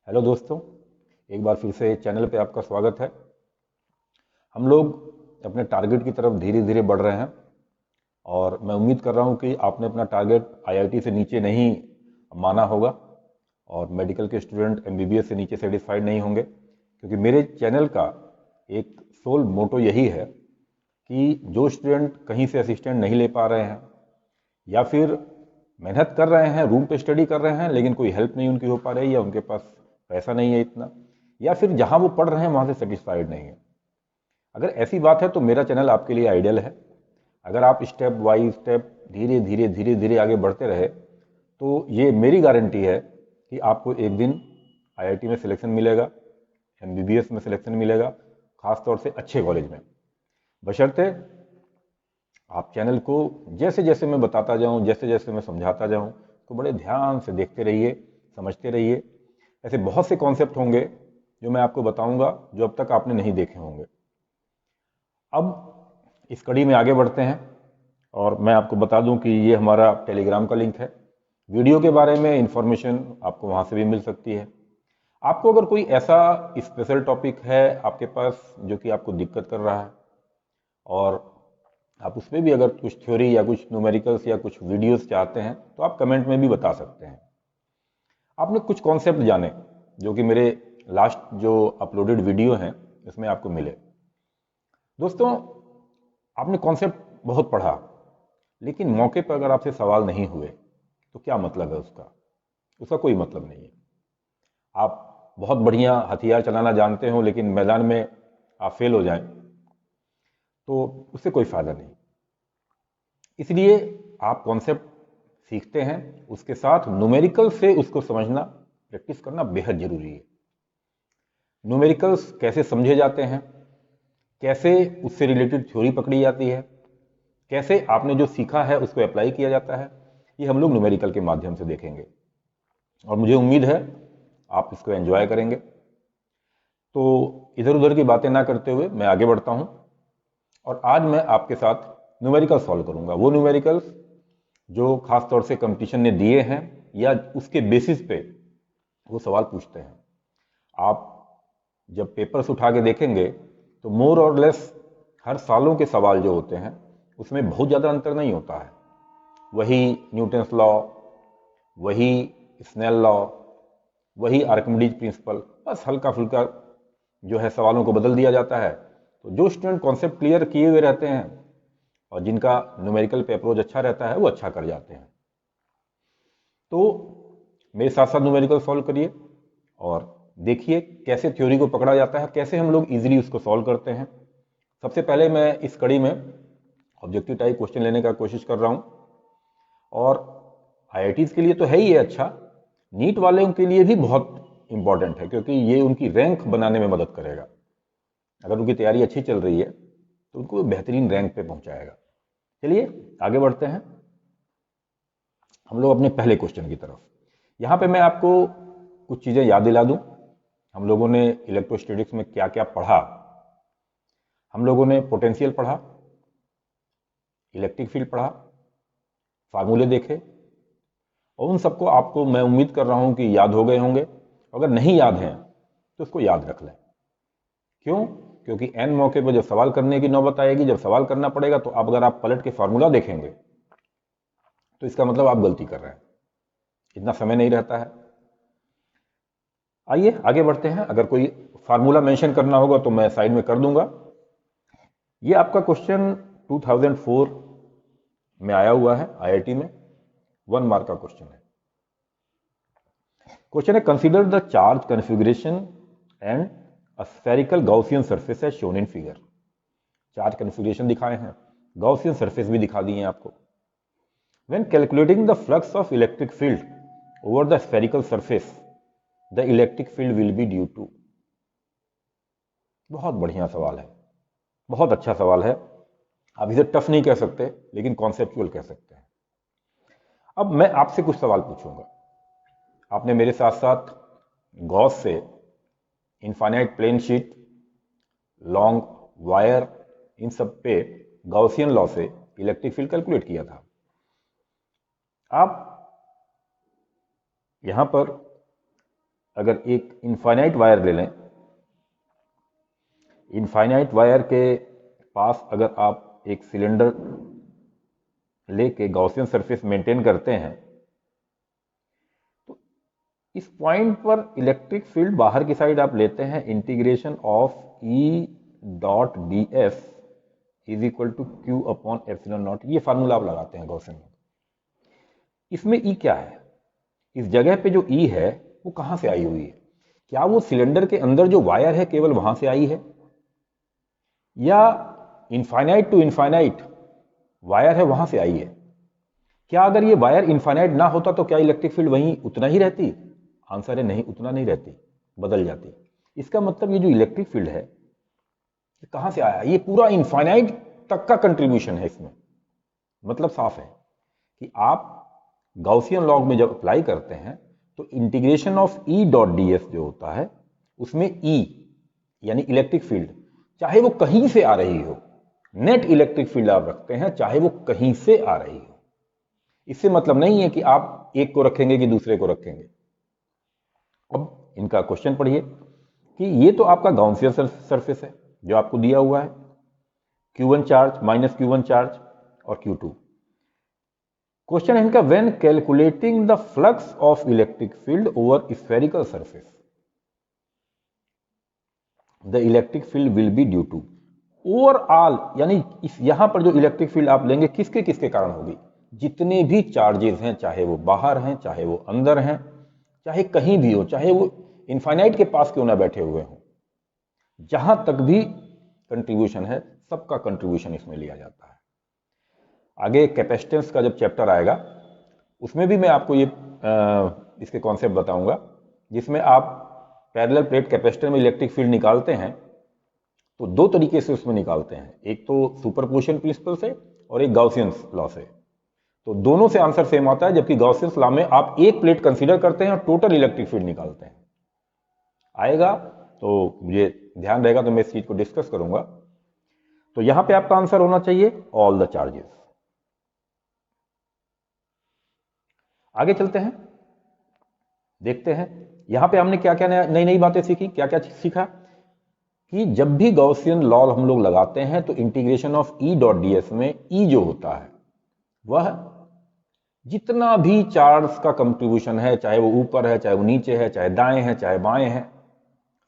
Hello दोस्तों, एक बार फिर से चैनल पे आपका स्वागत है। हम लोग अपने टारगेट की तरफ धीरे धीरे बढ़ रहे हैं और मैं उम्मीद कर रहा हूँ कि आपने अपना टारगेट आईआईटी से नीचे नहीं माना होगा और मेडिकल के स्टूडेंट एमबीबीएस से नीचे सेटिस्फाइड नहीं होंगे, क्योंकि मेरे चैनल का एक सोल मोटो यही है कि जो स्टूडेंट कहीं से असिस्टेंट नहीं ले पा रहे हैं या फिर मेहनत कर रहे हैं, रूम पे स्टडी कर रहे हैं, लेकिन कोई हेल्प नहीं उनकी हो पा रही, या उनके पास पैसा नहीं है इतना, या फिर जहां वो पढ़ रहे हैं वहां से सेटिस्फाइड नहीं है। अगर ऐसी बात है तो मेरा चैनल आपके लिए आइडियल है। अगर आप स्टेप बाई स्टेप धीरे धीरे आगे बढ़ते रहे तो ये मेरी गारंटी है कि आपको एक दिन आईआईटी में सिलेक्शन मिलेगा, एमबीबीएस में सिलेक्शन मिलेगा, खासतौर से अच्छे कॉलेज में, बशर्ते आप चैनल को जैसे जैसे मैं बताता जाऊं, जैसे जैसे मैं समझाता जाऊं, तो बड़े ध्यान से देखते रहिए, समझते रहिए। ऐसे बहुत से कॉन्सेप्ट होंगे जो मैं आपको बताऊंगा जो अब तक आपने नहीं देखे होंगे। अब इस कड़ी में आगे बढ़ते हैं और मैं आपको बता दूं कि ये हमारा टेलीग्राम का लिंक है। वीडियो के बारे में इंफॉर्मेशन आपको वहां से भी मिल सकती है। आपको अगर कोई ऐसा स्पेशल टॉपिक है आपके पास जो कि आपको दिक्कत कर रहा है और आप उसमें भी अगर कुछ थ्योरी या कुछ न्यूमेरिकल्स या कुछ वीडियोस चाहते हैं तो आप कमेंट में भी बता सकते हैं। आपने कुछ कॉन्सेप्ट जाने जो कि मेरे लास्ट जो अपलोडेड वीडियो हैं इसमें आपको मिले। दोस्तों, आपने कॉन्सेप्ट बहुत पढ़ा, लेकिन मौके पर अगर आपसे सवाल नहीं हुए तो क्या मतलब है उसका? उसका कोई मतलब नहीं है। आप बहुत बढ़िया हथियार चलाना जानते हो लेकिन मैदान में आप फेल हो जाएं तो उससे कोई फायदा नहीं। इसलिए आप कॉन्सेप्ट सीखते हैं, उसके साथ न्यूमेरिकल से उसको समझना, प्रैक्टिस करना बेहद जरूरी है। न्यूमेरिकल्स कैसे समझे जाते हैं, कैसे उससे रिलेटेड थ्योरी पकड़ी जाती है, कैसे आपने जो सीखा है उसको अप्लाई किया जाता है, ये हम लोग न्यूमेरिकल के माध्यम से देखेंगे और मुझे उम्मीद है आप इसको एंजॉय करेंगे। तो इधर उधर की बातें ना करते हुए मैं आगे बढ़ता हूं और आज मैं आपके साथ न्यूमेरिकल सॉल्व करूंगा। वो न्यूमेरिकल्स जो खास तौर से कंपटीशन ने दिए हैं या उसके बेसिस पे वो सवाल पूछते हैं। आप जब पेपर्स उठा के देखेंगे तो मोर और लेस हर सालों के सवाल जो होते हैं उसमें बहुत ज़्यादा अंतर नहीं होता है। वही न्यूटन्स लॉ, वही स्नेल लॉ, वही आर्किमिडीज प्रिंसिपल, बस हल्का फुल्का जो है सवालों को बदल दिया जाता है। तो जो स्टूडेंट कॉन्सेप्ट क्लियर किए हुए रहते हैं और जिनका न्यूमेरिकल पे अप्रोच अच्छा रहता है वो अच्छा कर जाते हैं। तो मेरे साथ साथ न्यूमेरिकल सॉल्व करिए और देखिए कैसे थ्योरी को पकड़ा जाता है, कैसे हम लोग इजीली उसको सॉल्व करते हैं। सबसे पहले मैं इस कड़ी में ऑब्जेक्टिव टाइप क्वेश्चन लेने का कोशिश कर रहा हूं और आईआईटीज के लिए तो है ही है अच्छा, नीट वालों के लिए भी बहुत इंपॉर्टेंट है, क्योंकि ये उनकी रैंक बनाने में मदद करेगा। अगर उनकी तैयारी अच्छी चल रही है तो उनको बेहतरीन रैंक पे पहुंचाएगा। चलिए आगे बढ़ते हैं हम लोग अपने पहले क्वेश्चन की तरफ। यहाँ पे मैं आपको कुछ चीज़ें याद दिला दूं। हम लोगों ने इलेक्ट्रोस्टैटिक्स में क्या क्या पढ़ा। हम लोगों ने पोटेंशियल पढ़ा, इलेक्ट्रिक फील्ड पढ़ा, फार्मूले देखे और उन सबको आपको मैं उम्मीद कर रहा हूं कि याद हो गए होंगे। अगर नहीं याद हैं तो उसको याद रख लें। क्यों? क्योंकि एन मौके पर जब सवाल करने की नौबत आएगी, जब सवाल करना पड़ेगा, तो अब अगर आप पलट के फार्मूला देखेंगे तो इसका मतलब आप गलती कर रहे हैं, इतना समय नहीं रहता है। आइए आगे बढ़ते हैं। अगर कोई फार्मूला मेंशन करना होगा तो मैं साइड में कर दूंगा। ये आपका क्वेश्चन 2004 में आया हुआ है आईआईटी में, 1 मार्क का क्वेश्चन है। क्वेश्चन है, consider the charge configuration and a spherical Gaussian surface as shown in figure. Charge configuration दिखाए हैं, गॉसियन सरफेस भी दिखा दिए हैं आपको। When calculating the flux of electric field over the spherical surface the electric field will be due to. बहुत बढ़िया सवाल है, बहुत अच्छा सवाल है। आप इसे टफ नहीं कह सकते लेकिन कॉन्सेप्चुअल कह सकते हैं। अब मैं आपसे कुछ सवाल पूछूंगा। आपने मेरे साथ साथ गॉस से infinite plane sheet, long wire, इन सब पे गॉसियन लॉ से इलेक्ट्रिक फील्ड कैलकुलेट किया था। आप यहां पर अगर एक इनफाइनाइट वायर ले लें, इनफाइनाइट वायर के पास अगर आप एक सिलेंडर लेके गॉसियन सरफेस मेंटेन करते हैं, तो इस पॉइंट पर इलेक्ट्रिक फील्ड बाहर की साइड आप लेते हैं, integration of E dot D F is equal to Q upon epsilon not, ये फार्मूला आप लगाते हैं गॉसियन में। इसमें ई क्या है, इस जगह पे जो ई है वो कहां से आई हुई है? क्या वो सिलेंडर के अंदर जो वायर है केवल वहां से आई है, या इनफाइनाइट टू इनफाइनाइट वायर है वहां से आई है? क्या अगर ये वायर इनफाइनाइट ना होता तो क्या इलेक्ट्रिक फील्ड वहीं उतना ही रहती? आंसर है नहीं, उतना नहीं रहती, बदल जाती। इसका मतलब ये जो इलेक्ट्रिक फील्ड है ये कहां से आया? ये पूरा इनफाइनाइट तक का कंट्रीब्यूशन है इसमें। मतलब साफ है कि आप गॉसियन लॉ में जब अप्लाई करते हैं तो integration of E dot D S जो होता है उसमें ई यानी इलेक्ट्रिक फील्ड चाहे वो कहीं से आ रही हो, नेट इलेक्ट्रिक फील्ड आप रखते हैं चाहे वो कहीं से आ रही हो। इससे मतलब नहीं है कि आप एक को रखेंगे कि दूसरे को रखेंगे। अब इनका क्वेश्चन पढ़िए कि ये तो आपका गॉसियन सरफेस है जो आपको दिया हुआ है, Q1 charge minus Q1 charge और Q2। क्वेश्चन है इनका, when calculating the flux of electric field over spherical surface the electric field will be due to overall, यानी यहां पर जो इलेक्ट्रिक फील्ड आप लेंगे किसके किसके कारण होगी? जितने भी चार्जेस हैं, चाहे वो बाहर हैं चाहे वो अंदर हैं, चाहे कहीं भी हो, चाहे वो इनफाइनाइट के पास क्यों ना बैठे हुए हों, जहां तक भी कंट्रीब्यूशन है सबका कंट्रीब्यूशन इसमें लिया जाता है। आगे कैपेसिटेंस का जब चैप्टर आएगा उसमें भी मैं आपको ये इसके कॉन्सेप्ट बताऊंगा, जिसमें आप पैरेलल प्लेट कैपेसिटर में इलेक्ट्रिक फील्ड निकालते हैं तो दो तरीके से उसमें निकालते हैं, एक तो सुपरपोजिशन प्रिंसिपल से और एक गॉसियन लॉ से। तो दोनों से आंसर सेम आता है, जबकि गॉसियन लॉ में आप एक प्लेट कंसीडर करते हैं और टोटल इलेक्ट्रिक फील्ड निकालते हैं। आएगा तो मुझे ध्यान रहेगा तो मैं इस चीज को डिस्कस करूंगा। तो यहां पे आपका आंसर होना चाहिए ऑल द चार्जेस। आगे चलते हैं, देखते हैं यहां पे हमने क्या क्या नई नई बातें सीखी, क्या क्या सीखा कि जब भी गॉसियन लॉ हम लोग लगाते हैं तो integration of E dot D S में ई जो होता है वह जितना भी चार्ज का कंट्रीब्यूशन है, चाहे वो ऊपर है चाहे वो नीचे है, चाहे दाएं है चाहे बाएं है,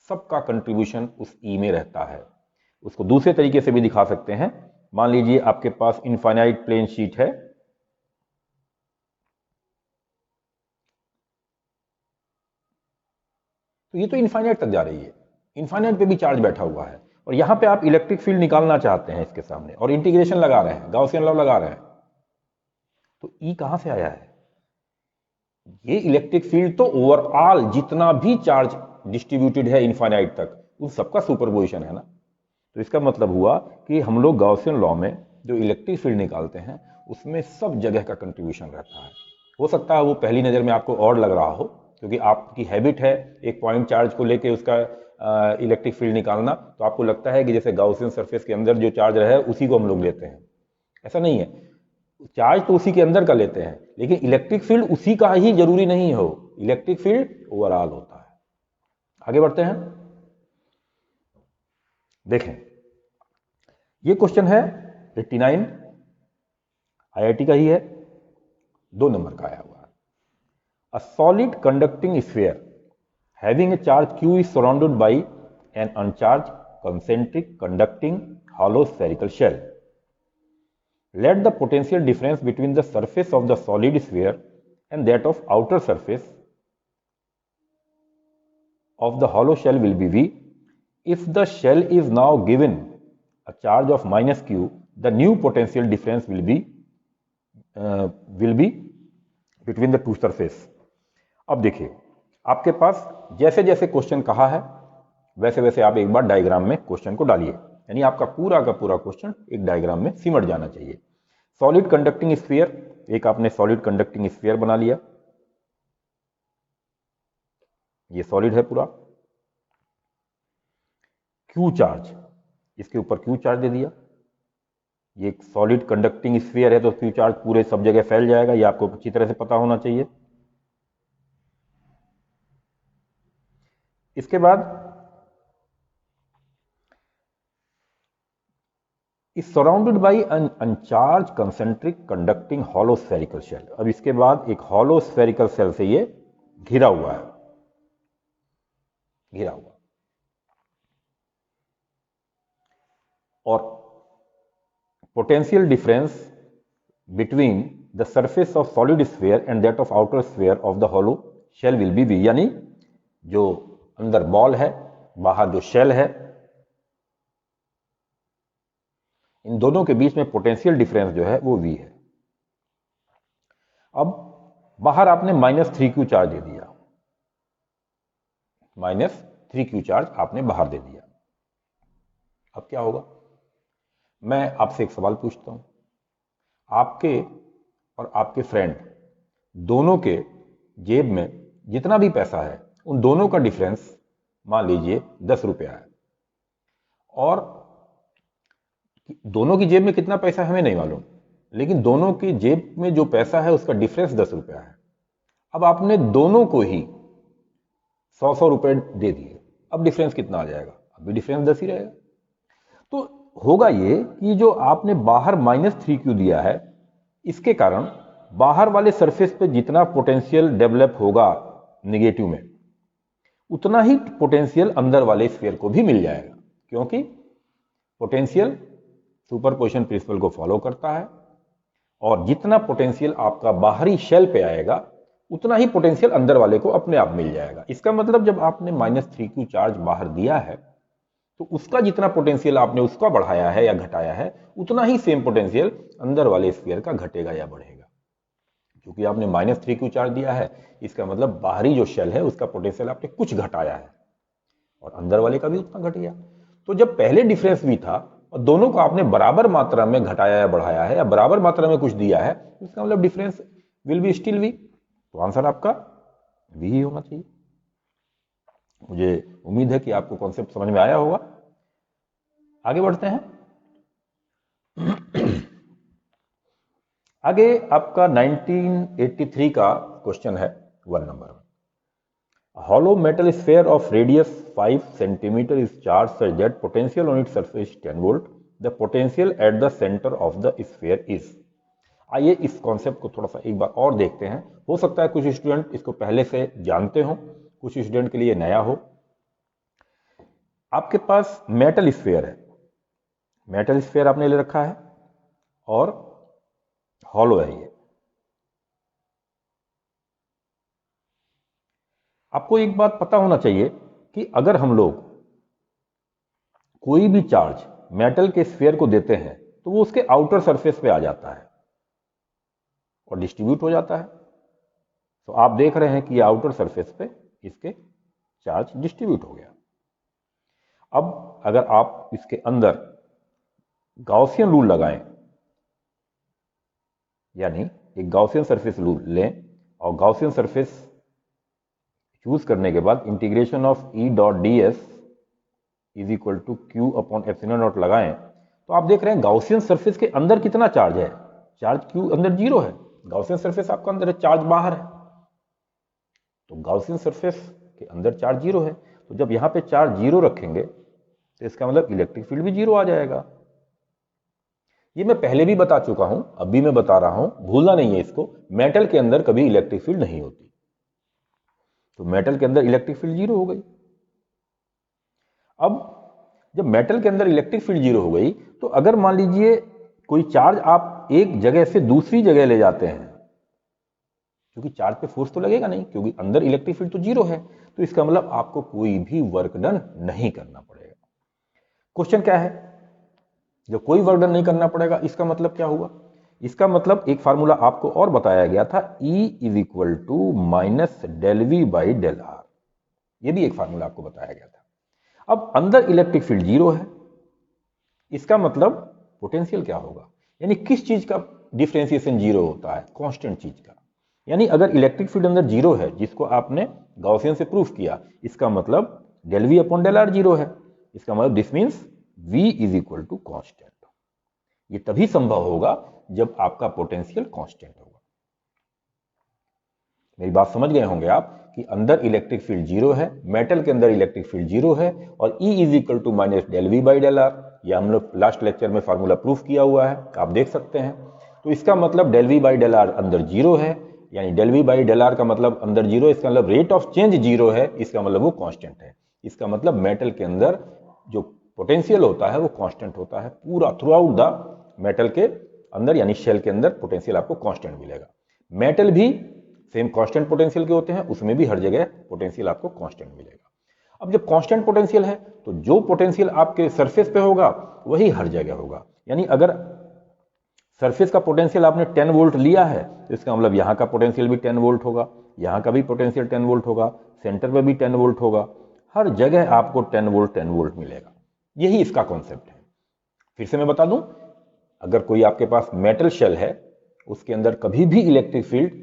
सबका कंट्रीब्यूशन उस ई में रहता है। उसको दूसरे तरीके से भी दिखा सकते हैं। मान लीजिए आपके पास इनफाइनाइट प्लेन शीट है, तो ये तो इनफाइनाइट तक जा रही है, इनफाइनाइट पे भी चार्ज बैठा हुआ है और यहां पे आप इलेक्ट्रिक फील्ड निकालना चाहते हैं इसके सामने और इंटीग्रेशन लगा रहे हैं, गॉसियन लॉ लगा रहे हैं, तो ई कहां से आया है? ये इलेक्ट्रिक फील्ड तो ओवरऑल जितना भी चार्ज डिस्ट्रीब्यूटेड है इनफाइनाइट तक उन सबका सुपरपोजिशन है ना। तो इसका मतलब हुआ कि हम लोग गॉसियन लॉ में जो इलेक्ट्रिक फील्ड निकालते हैं उसमें सब जगह का कंट्रीब्यूशन रहता है। हो सकता है वो पहली नज़र में आपको और लग रहा हो क्योंकि आपकी हैबिट है एक पॉइंट चार्ज को लेके उसका इलेक्ट्रिक फील्ड निकालना, तो आपको लगता है कि जैसे गॉसियन सरफेस के अंदर जो चार्ज रहे उसी को हम लोग लेते हैं। ऐसा नहीं है, चार्ज तो उसी के अंदर का लेते हैं लेकिन इलेक्ट्रिक फील्ड उसी का ही जरूरी नहीं हो, इलेक्ट्रिक फील्ड ओवरऑल होता है। आगे बढ़ते हैं, देखें ये क्वेश्चन है 89 आईआईटी का ही है, 2 नंबर का आया हुआ है। अ solid conducting sphere having a charge Q is surrounded by an uncharged concentric conducting hollow spherical shell. Let the potential difference between the surface of the solid sphere and that of outer surface of the hollow shell will be V. If the shell is now given a charge of minus Q, the new potential difference will be between the two surface. अब देखिए आपके पास जैसे जैसे question कहा है वैसे वैसे आप एक बार डायग्राम में क्वेश्चन को डालिए, यानी आपका पूरा का पूरा क्वेश्चन एक डायग्राम में सिमट जाना चाहिए। सॉलिड कंडक्टिंग स्फीयर, एक आपने सॉलिड कंडक्टिंग स्फीयर बना लिया, ये सॉलिड है पूरा। क्यू चार्ज, इसके ऊपर क्यू चार्ज दे दिया, ये एक सॉलिड कंडक्टिंग स्फीयर है तो क्यू चार्ज पूरे सब जगह फैल जाएगा, ये आपको अच्छी तरह से पता होना चाहिए। इसके बाद is surrounded by an uncharged concentric conducting hollow spherical shell. अब इसके बाद एक हॉलो स्फेरिकल शेल से ये घिरा हुआ है, घिरा हुआ। और potential difference between the surface of solid sphere and that of outer sphere of the hollow shell will be V, यानी जो अंदर बॉल है, बाहर जो शेल है, इन दोनों के बीच में पोटेंशियल डिफरेंस जो है वो v है। अब बाहर आपने -3q चार्ज दे दिया, -3q चार्ज आपने बाहर दे दिया। अब क्या होगा? मैं आपसे एक सवाल पूछता हूं, आपके और आपके फ्रेंड दोनों के जेब में जितना भी पैसा है उन दोनों का डिफरेंस मान लीजिए 10 रुपया है, और दोनों की जेब में कितना पैसा है हमें नहीं मालूम, लेकिन दोनों की जेब में जो पैसा है उसका डिफरेंस 10 रुपया है। अब आपने दोनों को ही 100 रुपए दे दिए, अब डिफरेंस कितना आ जाएगा? अभी डिफरेंस 10 ही रहेगा। तो होगा ये कि जो आपने बाहर -3q दिया है, इसके कारण बाहर वाले सरफेस पे जितना पोटेंशियल डेवलप होगा निगेटिव में, उतना ही पोटेंशियल अंदर वाले स्फीयर को भी मिल जाएगा, क्योंकि पोटेंशियल सुपरपोजिशन प्रिंसिपल को फॉलो करता है, और जितना पोटेंशियल आपका बाहरी शेल पे आएगा उतना ही पोटेंशियल अंदर वाले को अपने आप मिल जाएगा। इसका मतलब जब आपने -3q चार्ज बाहर दिया है तो उसका जितना पोटेंशियल आपने उसका बढ़ाया है या घटाया है, उतना ही सेम पोटेंशियल अंदर वाले स्फीयर का घटेगा या बढ़ेगा। क्योंकि आपने -3q चार्ज दिया है, इसका मतलब बाहरी जो शेल है उसका पोटेंशियल आपने कुछ घटाया है और अंदर वाले का भी उतना घट गया। तो जब पहले डिफरेंस भी था और दोनों को आपने बराबर मात्रा में घटाया या बढ़ाया है या बराबर मात्रा में कुछ दिया है, इसका मतलब difference will be still V. तो आंसर आपका वी ही होना चाहिए। मुझे उम्मीद है कि आपको कॉन्सेप्ट समझ में आया होगा। आगे बढ़ते हैं। आगे आपका 1983 का क्वेश्चन है 1 number. A hollow metal sphere of radius 5 cm is charged such that potential on its surface is 10 volt. The potential at the center of the sphere is। आइए इस कॉन्सेप्ट को थोड़ा सा एक बार और देखते हैं। हो सकता है कुछ स्टूडेंट इसको पहले से जानते हो, कुछ स्टूडेंट के लिए नया हो। आपके पास मेटल स्फीयर है, मेटल स्फीयर आपने ले रखा है और हॉलो है ये। आपको एक बात पता होना चाहिए कि अगर हम लोग कोई भी चार्ज मेटल के स्फीयर को देते हैं तो वो उसके आउटर सरफेस पे आ जाता है और डिस्ट्रीब्यूट हो जाता है। तो आप देख रहे हैं कि ये आउटर सरफेस पे इसके चार्ज डिस्ट्रीब्यूट हो गया। अब अगर आप इसके अंदर गॉसियन रूल लगाएं, यानी एक गॉसियन सरफेस रूल लें और गॉसियन सरफेस चूज करने के बाद integration of E dot D S is equal to Q upon epsilon not लगाएं, तो आप देख रहे हैं गॉसियन सरफेस के अंदर कितना चार्ज है? चार्ज क्यू अंदर 0 है। गॉसियन सरफेस आपका अंदर है, चार्ज बाहर है। तो गॉसियन सरफेस के अंदर चार्ज 0 है, तो जब यहां पे चार्ज 0 रखेंगे तो इसका मतलब इलेक्ट्रिक फील्ड भी 0 आ जाएगा। ये मैं पहले भी बता चुका हूं, अभी मैं बता रहा हूं, भूलना नहीं है इसको। मेटल के अंदर कभी इलेक्ट्रिक फील्ड नहीं होती, तो मेटल के अंदर इलेक्ट्रिक फील्ड 0 हो गई। अब जब मेटल के अंदर इलेक्ट्रिक फील्ड 0 हो गई, तो अगर मान लीजिए कोई चार्ज आप एक जगह से दूसरी जगह ले जाते हैं, क्योंकि चार्ज पे फोर्स तो लगेगा नहीं, क्योंकि अंदर इलेक्ट्रिक फील्ड तो 0 है, तो इसका मतलब आपको कोई भी वर्क डन नहीं करना पड़ेगा। क्वेश्चन क्या है? जब कोई वर्क डन नहीं करना पड़ेगा, इसका मतलब क्या हुआ? इसका मतलब एक फार्मूला आपको और बताया गया था, E is equal to minus del V by del R. ये भी एक फार्मूला आपको बताया गया था। अब अंदर इलेक्ट्रिक फील्ड 0 है, इसका मतलब पोटेंशियल क्या होगा? यानी किस चीज का डिफरेंशिएशन 0 होता है? कांस्टेंट चीज का। यानी अगर इलेक्ट्रिक फील्ड अंदर 0 है, जिसको आपने गॉसियन से प्रूफ किया, इसका मतलब del V upon del R 0 है। इसका मतलब this means V is equal to constant. ये तभी संभव होगा जब आपका पोटेंशियल कांस्टेंट होगा। मेरी बात समझ गए होंगे आप कि अंदर इलेक्ट्रिक फील्ड जीरो है, मेटल के अंदर इलेक्ट्रिक फील्ड जीरो है, और E is equal to minus del V by del R. यह हम लोग लास्ट लेक्चर में फार्मूला प्रूफ किया हुआ है, आप देख सकते हैं। तो इसका मतलब del V by del R अंदर जीरो है, यानी del V by del R का मतलब अंदर जीरो, इसका मतलब रेट ऑफ चेंज जीरो है, इसका मतलब वो कांस्टेंट है। इसका मतलब मेटल के अंदर जो पोटेंशियल होता है वो कांस्टेंट होता है पूरा थ्रू आउट द मेटल के अंदर, यानी शेल के अंदर पोटेंशियल आपको कांस्टेंट मिलेगा। मेटल भी सेम कांस्टेंट पोटेंशियल के होते हैं, उसमें भी हर जगह पोटेंशियल आपको कांस्टेंट मिलेगा। अब जब कांस्टेंट पोटेंशियल है तो जो पोटेंशियल आपके सरफेस पे होगा वही हर जगह होगा। यानी अगर सरफेस का पोटेंशियल आपने 10 वोल्ट लिया है तो इसका मतलब यहाँ का पोटेंशियल भी 10 वोल्ट होगा, यहाँ का भी पोटेंशियल 10 वोल्ट होगा, सेंटर पे भी 10 वोल्ट होगा, हर जगह आपको 10 वोल्ट मिलेगा। यही इसका कॉन्सेप्ट है। फिर से मैं बता दूं, अगर कोई आपके पास मेटल शेल है उसके अंदर कभी भी इलेक्ट्रिक फील्ड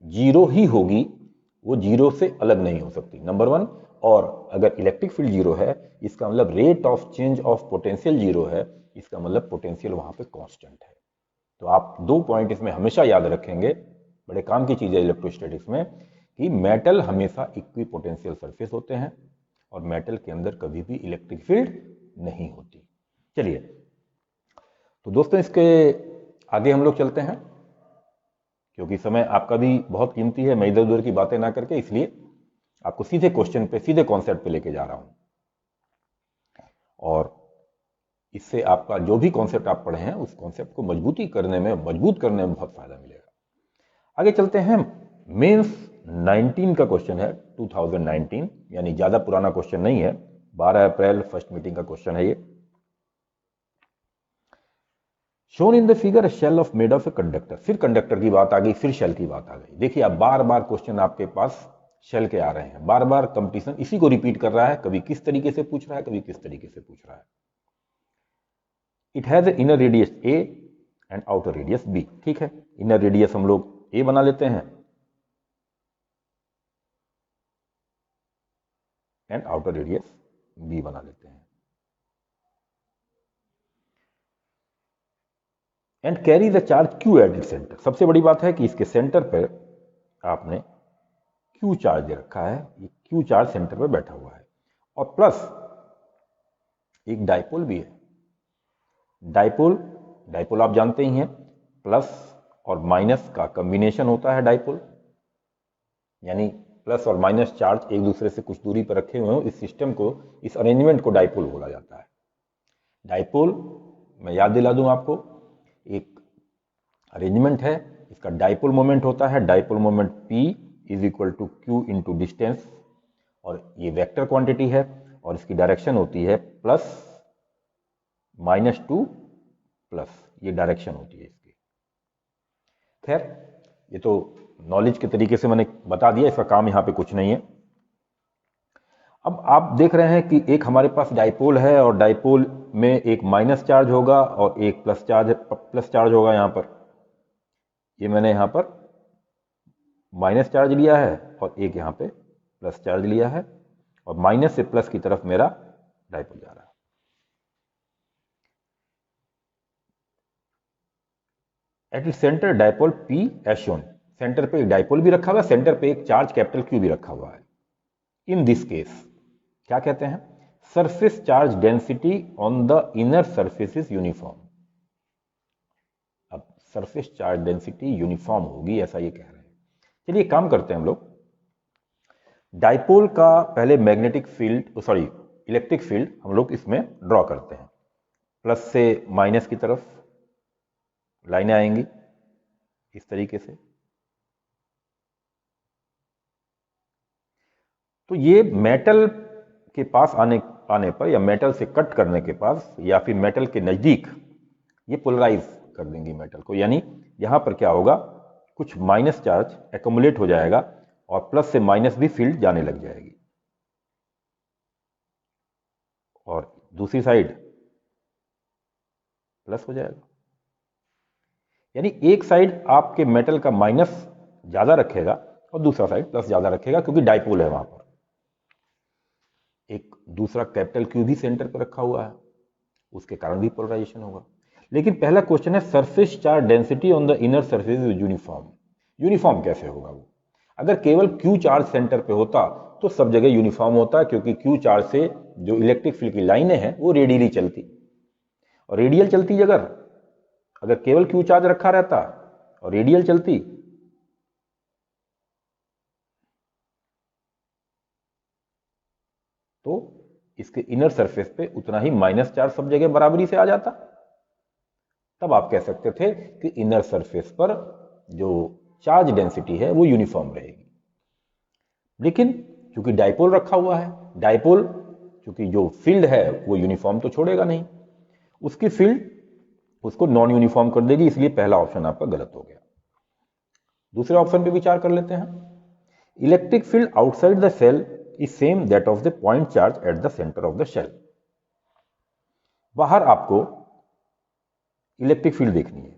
जीरो ही होगी, वो जीरो से अलग नहीं हो सकती, नंबर वन। और अगर इलेक्ट्रिक फील्ड जीरो है इसका मतलब rate of change of potential zero है, इसका मतलब पोटेंशियल वहां पे कांस्टेंट है। तो आप दो पॉइंट इसमें हमेशा याद रखेंगे, बड़े काम की चीज है इलेक्ट्रोस्टैटिक्स में, कि मेटल हमेशा इक्वी पोटेंशियल सरफेस होते हैं और मेटल के अंदर कभी भी इलेक्ट्रिक फील्ड नहीं होती। चलिए तो दोस्तों इसके आगे हम लोग चलते हैं, क्योंकि समय आपका भी बहुत कीमती है, मैं इधर उधर की बातें ना करके इसलिए आपको सीधे क्वेश्चन पे, सीधे कॉन्सेप्ट पे लेके जा रहा हूं, और इससे आपका जो भी कॉन्सेप्ट आप पढ़े हैं उस कॉन्सेप्ट को मजबूत करने में बहुत फायदा मिलेगा। आगे चलते हैं। मेंस 19 का क्वेश्चन है, 2019, यानी ज्यादा पुराना क्वेश्चन नहीं है, 12 अप्रैल फर्स्ट मीटिंग का क्वेश्चन है ये। Shown in the figure shell of made of a conductor. फिर कंडक्टर की बात आ गई, फिर शेल की बात आ गई। देखिए अब बार बार क्वेश्चन आपके पास शेल के आ रहे हैं, बार बार कंपटीशन इसी को रिपीट कर रहा है, कभी किस तरीके से पूछ रहा है, कभी किस तरीके से पूछ रहा है। It has a inner radius a and outer radius b. ठीक है, इनर रेडियस हम लोग ए बना लेते हैं एंड आउटर रेडियस बी बना लेते हैं। And carry the charge Q eight it centre. सबसे बड़ी बात है कि इसके सेंटर पर आपने क्यू चार्ज दे रखा है, ये क्यू चार्ज सेंटर पर बैठा हुआ है, और प्लस एक डाइपोल भी है। डाइपोल आप जानते ही हैं, प्लस और माइनस का कॉम्बिनेशन होता है डाइपोल, यानी प्लस और माइनस चार्ज एक दूसरे से कुछ दूरी पर रखे हुए हो, इस सिस्टम को, इस अरेंजमेंट को डाइपोल बोला जाता है। डाइपोल मैं याद दिला दूं आपको, एक अरेंजमेंट है, इसका डाइपोल मोमेंट होता है, dipole moment P is equal to Q into distance, और ये वेक्टर क्वांटिटी है, और इसकी डायरेक्शन होती है प्लस माइनस टू प्लस, ये डायरेक्शन होती है इसकी। खैर ये तो नॉलेज के तरीके से मैंने बता दिया, इसका काम यहाँ पे कुछ नहीं है। अब आप देख रहे हैं कि एक हमारे पास डाइपोल है, और डाइपोल में एक माइनस चार्ज होगा और एक प्लस चार्ज होगा यहाँ पर। ये मैंने यहाँ पर माइनस चार्ज लिया है और एक यहाँ पे प्लस चार्ज लिया है, और माइनस से प्लस की तरफ मेरा डाइपोल जा रहा है। At it centre dipole P as shown. Centre पे एक डाइपोल भी रखा हुआ है, सेंटर पे एक चार्ज कैपिटल Q भी रखा हुआ है। इन दिस केस क्या कहते हैं, surface charge density on the inner surface is uniform. अब सरफेस चार्ज डेंसिटी यूनिफॉर्म होगी ऐसा ये कह रहे हैं। चलिए काम करते हैं हम लोग। डाइपोल का पहले magnetic field, sorry electric field हम लोग इसमें ड्रॉ करते हैं। प्लस से माइनस की तरफ लाइनें आएंगी इस तरीके से। तो ये मेटल के पास आने पर, या मेटल से कट करने के पास, या फिर मेटल के नजदीक ये पोलराइज कर देंगी मेटल को, यानी यहां पर क्या होगा, कुछ माइनस चार्ज एक्युमुलेट हो जाएगा और प्लस से माइनस भी फील्ड जाने लग जाएगी, और दूसरी साइड प्लस हो जाएगा। यानी एक साइड आपके मेटल का माइनस ज्यादा रखेगा और दूसरा साइड प्लस ज्यादा रखेगा, क्योंकि डाइपोल है वहां पर। एक दूसरा कैपिटल Q भी सेंटर पर रखा हुआ है, उसके कारण भी पोलराइजेशन होगा। लेकिन पहला क्वेश्चन है surface charge density on the inner surface is uniform. Uniform कैसे होगा वो? अगर केवल क्यू चार्ज सेंटर पे होता तो सब जगह यूनिफॉर्म होता, क्योंकि क्यू चार्ज से जो इलेक्ट्रिक फील्ड की लाइनें हैं वो रेडियली चलती, और रेडियल चलती अगर केवल क्यू चार्ज रखा रहता और रेडियल चलती तो इसके इनर सरफेस पे उतना ही माइनस चार्ज सब जगह बराबरी से आ जाता। तब आप कह सकते थे कि इनर सरफेस पर जो चार्ज डेंसिटी है वो यूनिफॉर्म रहेगी। लेकिन चूंकि डाइपोल रखा हुआ है, डाइपोल चूंकि जो फील्ड है वो यूनिफॉर्म तो छोड़ेगा नहीं, उसकी फील्ड उसको नॉन यूनिफॉर्म कर देगी, इसलिए पहला ऑप्शन आपका गलत हो गया। दूसरे ऑप्शन पे विचार कर लेते हैं। Electric field outside the shell is same that of the point charge at the centre of the shell. बाहर आपको इलेक्ट्रिक फील्ड देखनी है,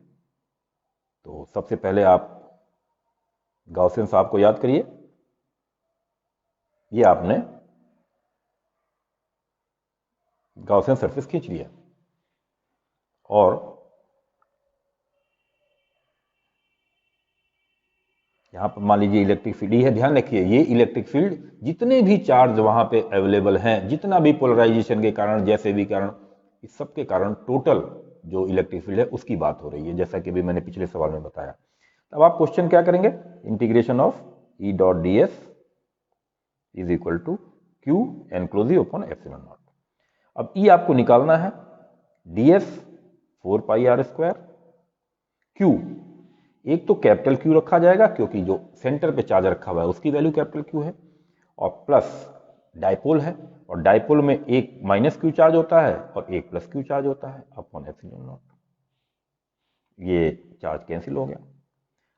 तो सबसे पहले आप गॉसियन साहब को याद करिए। ये आपने गॉसियन सरफेस खींच लिया, और यहां पर मान लीजिए इलेक्ट्रिक फील्ड है। ध्यान रखिए, ये इलेक्ट्रिक फील्ड जितने भी चार्ज वहां पे अवेलेबल हैं, जितना भी पोलराइजेशन के कारण, जैसे भी कारण, इस सब के कारण टोटल जो इलेक्ट्रिक फील्ड है उसकी बात हो रही है, जैसा कि भी मैंने पिछले सवाल में बताया। अब आप क्वेश्चन क्या करेंगे, integration of E dot D S is equal to Q enclosed upon epsilon naught. अब ई आपको निकालना है, D S 4 pi R square, Q एक तो कैपिटल क्यू रखा जाएगा क्योंकि जो सेंटर पे चार्ज रखा हुआ है उसकी वैल्यू कैपिटल क्यू है, और प्लस डाइपोल है, और डाइपोल में एक माइनस क्यू चार्ज होता है और एक प्लस क्यू चार्ज होता है अपॉन एप्सिलॉन नॉट। ये चार्ज कैंसिल हो गया।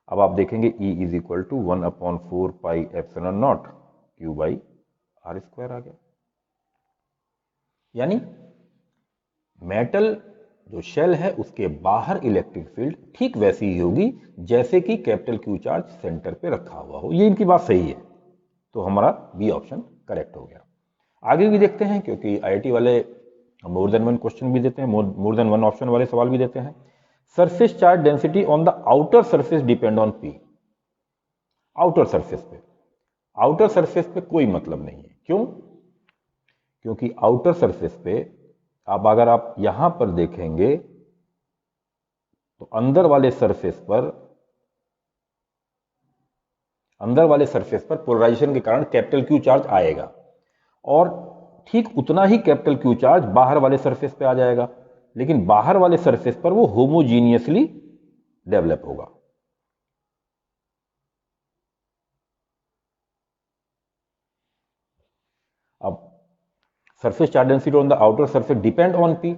अब आप देखेंगे E is equal to 1/4 pi epsilon naught Q by R square आ गया। यानी मेटल जो शेल है उसके बाहर इलेक्ट्रिक फील्ड ठीक वैसी ही होगी जैसे कि कैपिटल क्यू चार्ज सेंटर पे रखा हुआ हो। ये इनकी बात सही है, तो हमारा बी ऑप्शन करेक्ट हो गया। आगे भी देखते हैं, क्योंकि आईआईटी वाले मोर देन वन क्वेश्चन भी देते हैं, मोर देन वन ऑप्शन वाले सवाल भी देते हैं। Surface charge density on the outer surface depend on P. Outer surface पे, आउटर सरफेस पे कोई मतलब नहीं है। क्यों? क्योंकि आउटर सरफेस पे अब अगर आप यहां पर देखेंगे तो अंदर वाले सरफेस पर पोलराइजेशन के कारण कैपिटल क्यू चार्ज आएगा, और ठीक उतना ही कैपिटल क्यू चार्ज बाहर वाले सरफेस पे आ जाएगा, लेकिन बाहर वाले सरफेस पर वो होमोजीनियसली डेवलप होगा। अब surface charge density on the outer surface depend on P,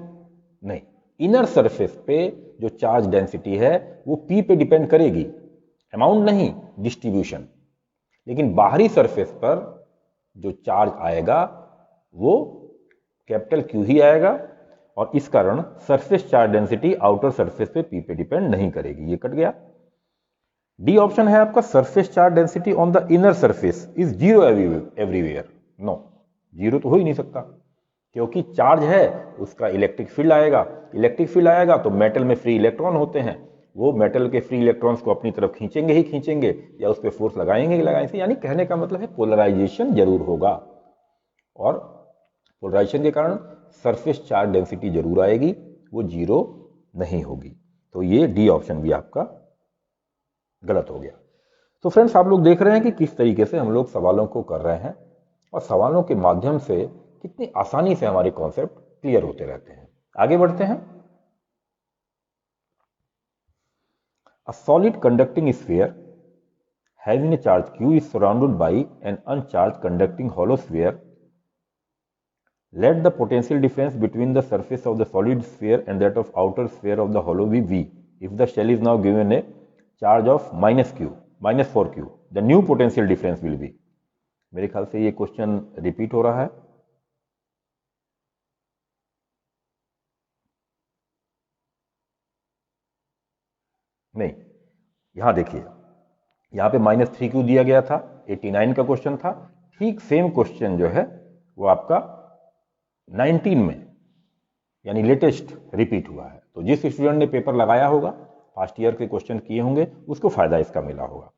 नहीं, इनर सरफेस पे जो चार्ज डेंसिटी है वो पी पे डिपेंड करेगी, अमाउंट नहीं, डिस्ट्रीब्यूशन। लेकिन बाहरी सरफेस पर जो चार्ज आएगा वो कैपिटल क्यू ही आएगा, और इस कारण surface charge density outer surface पे पी पे डिपेंड नहीं करेगी। ये कट गया। डी ऑप्शन है आपका, surface charge density on the inner surface is zero everywhere. No, zero तो हो ही नहीं सकता, क्योंकि चार्ज है उसका इलेक्ट्रिक फील्ड आएगा। इलेक्ट्रिक फील्ड आएगा तो मेटल में फ्री इलेक्ट्रॉन होते हैं, वो मेटल के फ्री इलेक्ट्रॉन्स को अपनी तरफ खींचेंगे ही खींचेंगे, या उस पर फोर्स लगाएंगे ही लगाएंगे। यानी कहने का मतलब है पोलराइजेशन जरूर होगा, और पोलराइजेशन के कारण सरफेस चार्ज डेंसिटी जरूर आएगी, वो जीरो नहीं होगी। तो ये डी ऑप्शन भी आपका गलत हो गया। तो फ्रेंड्स, आप लोग देख रहे हैं कि किस तरीके से हम लोग सवालों को कर रहे हैं, और सवालों के माध्यम से कितनी आसानी से हमारे कॉन्सेप्ट क्लियर होते रहते हैं। आगे बढ़ते हैं। A solid conducting sphere having a charge q is surrounded by an uncharged conducting hollow sphere. Let the potential difference between the surface of the solid sphere and that of outer sphere of the hollow be V. If the shell is now given a charge of -4q, the new potential difference will be. मेरे ख्याल से ये question repeat हो रहा है। नहीं, यहां देखिए, यहां पे -3q दिया गया था, 89 का क्वेश्चन था। ठीक सेम क्वेश्चन जो है वो आपका 19 में यानी लेटेस्ट रिपीट हुआ है। तो जिस स्टूडेंट ने पेपर लगाया होगा, फर्स्ट ईयर के क्वेश्चन किए होंगे, उसको फायदा इसका मिला होगा।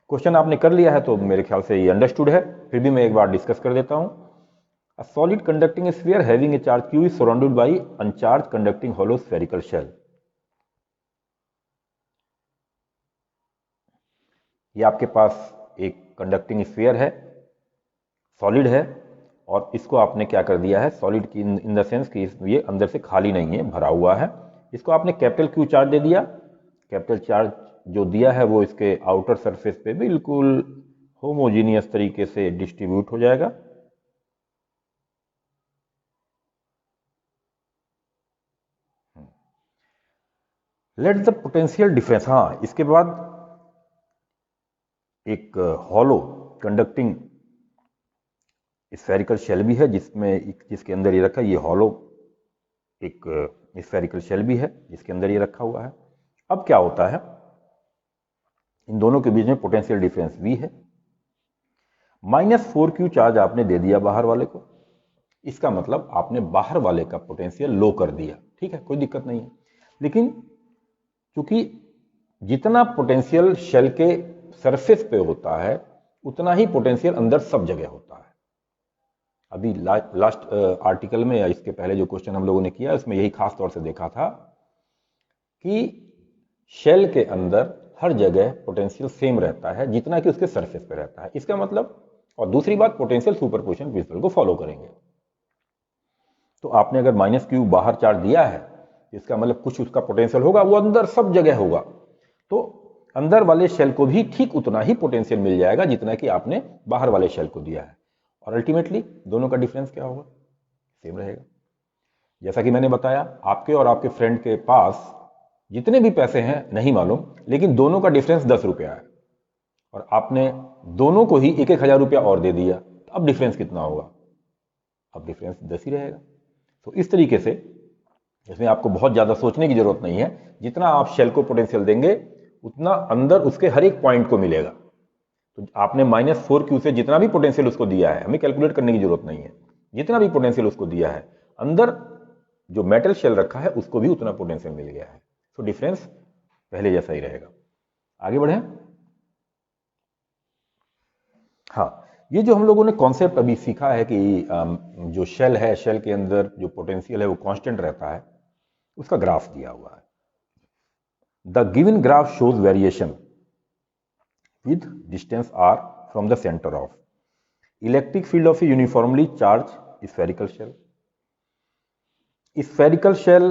क्वेश्चन आपने कर लिया है तो मेरे ख्याल से ये अंडरस्टूड है, फिर भी मैं एक बार डिस्कस कर देता हूं। A solid conducting sphere having a charge q is surrounded by uncharged conducting hollow spherical shell. ये आपके पास एक कंडक्टिंग स्फीयर है, सॉलिड है, और इसको आपने क्या कर दिया है, सॉलिड की इन द सेंस कि ये अंदर से खाली नहीं है, भरा हुआ है। इसको आपने कैपिटल क्यू चार्ज दे दिया। कैपिटल चार्ज जो दिया है वो इसके आउटर सरफेस पे बिल्कुल होमोजीनियस तरीके से डिस्ट्रीब्यूट हो जाएगा। लेट द पोटेंशियल डिफरेंस, हाँ इसके बाद एक हॉलो कंडक्टिंग स्फेरिकल शेल भी है, जिसके अंदर ये रखा है, ये हॉलो एक स्फेरिकल शेल भी है जिसके अंदर ये रखा हुआ है। अब क्या होता है, इन दोनों के बीच में पोटेंशियल डिफरेंस भी है। -4q चार्ज आपने दे दिया बाहर वाले को, इसका मतलब आपने बाहर वाले का पोटेंशियल लो कर दिया, ठीक है, कोई दिक्कत नहीं है। लेकिन क्योंकि जितना पोटेंशियल शेल के सरफेस पे होता है उतना ही पोटेंशियल अंदर सब जगह होता है। अभी लास्ट आर्टिकल में या इसके पहले जो क्वेश्चन हम लोगों ने किया उसमें यही खास तौर से देखा था कि शेल के अंदर हर जगह पोटेंशियल सेम रहता है जितना कि उसके सरफेस पे रहता है। इसका मतलब, और दूसरी बात, पोटेंशियल सुपरपोजिशन प्रिंसिपल को फॉलो करेंगे। तो आपने अगर -q बाहर चार्ज दिया है, इसका मतलब कुछ उसका पोटेंशियल होगा, वो अंदर सब जगह होगा, तो अंदर वाले शेल को भी ठीक उतना ही पोटेंशियल मिल जाएगा जितना कि आपने बाहर वाले शेल को दिया है। और अल्टीमेटली दोनों का डिफरेंस क्या होगा, सेम रहेगा। जैसा कि मैंने बताया, आपके और आपके फ्रेंड के पास जितने भी पैसे हैं नहीं मालूम, लेकिन दोनों का डिफरेंस 10 रुपया है, और आपने दोनों को ही 1,000 रुपया और दे दिया, तो अब डिफरेंस कितना होगा, अब डिफरेंस 10 ही रहेगा। तो इस तरीके से इसमें आपको बहुत ज़्यादा सोचने की जरूरत नहीं है, जितना आप शेल को पोटेंशियल देंगे उतना अंदर उसके हर एक पॉइंट को मिलेगा। तो आपने -4q से जितना भी पोटेंशियल उसको दिया है, हमें कैलकुलेट करने की जरूरत नहीं है, जितना भी पोटेंशियल उसको दिया है अंदर जो मेटल शेल रखा है उसको भी उतना पोटेंशियल मिल गया है। तो डिफरेंस पहले जैसा ही रहेगा। आगे बढ़ें। हाँ, ये जो हम लोगों ने कॉन्सेप्ट अभी सीखा है कि जो शेल है, शेल के अंदर जो पोटेंशियल है वो कांस्टेंट रहता है, उसका ग्राफ दिया हुआ है। The given graph shows variation with distance r from the center of electric field of a uniformly charged spherical shell. Spherical shell,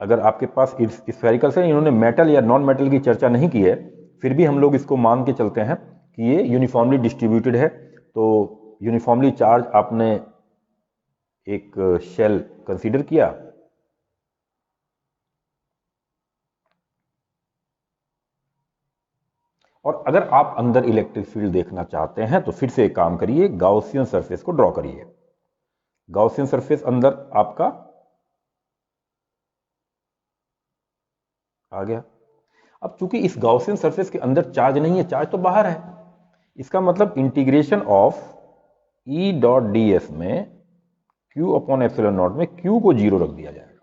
अगर आपके पास स्फेरिकल शेल, इन्होंने मेटल या नॉन मेटल की चर्चा नहीं की है, फिर भी हम लोग इसको मान के चलते हैं कि ये यूनिफॉर्मली डिस्ट्रीब्यूटेड है। तो यूनिफॉर्मली चार्ज आपने एक शेल कंसीडर किया, और अगर आप अंदर इलेक्ट्रिक फील्ड देखना चाहते हैं तो फिर से एक काम करिए, गाउसियन सरफेस को ड्रॉ करिए। गाउसियन सरफेस अंदर आपका आ गया। अब चूंकि इस गाउसियन सरफेस के अंदर चार्ज नहीं है, चार्ज तो बाहर है, इसका मतलब integration of E dot ds में Q अपॉन एप्सिलॉन नॉट में Q को 0 रख दिया जाएगा।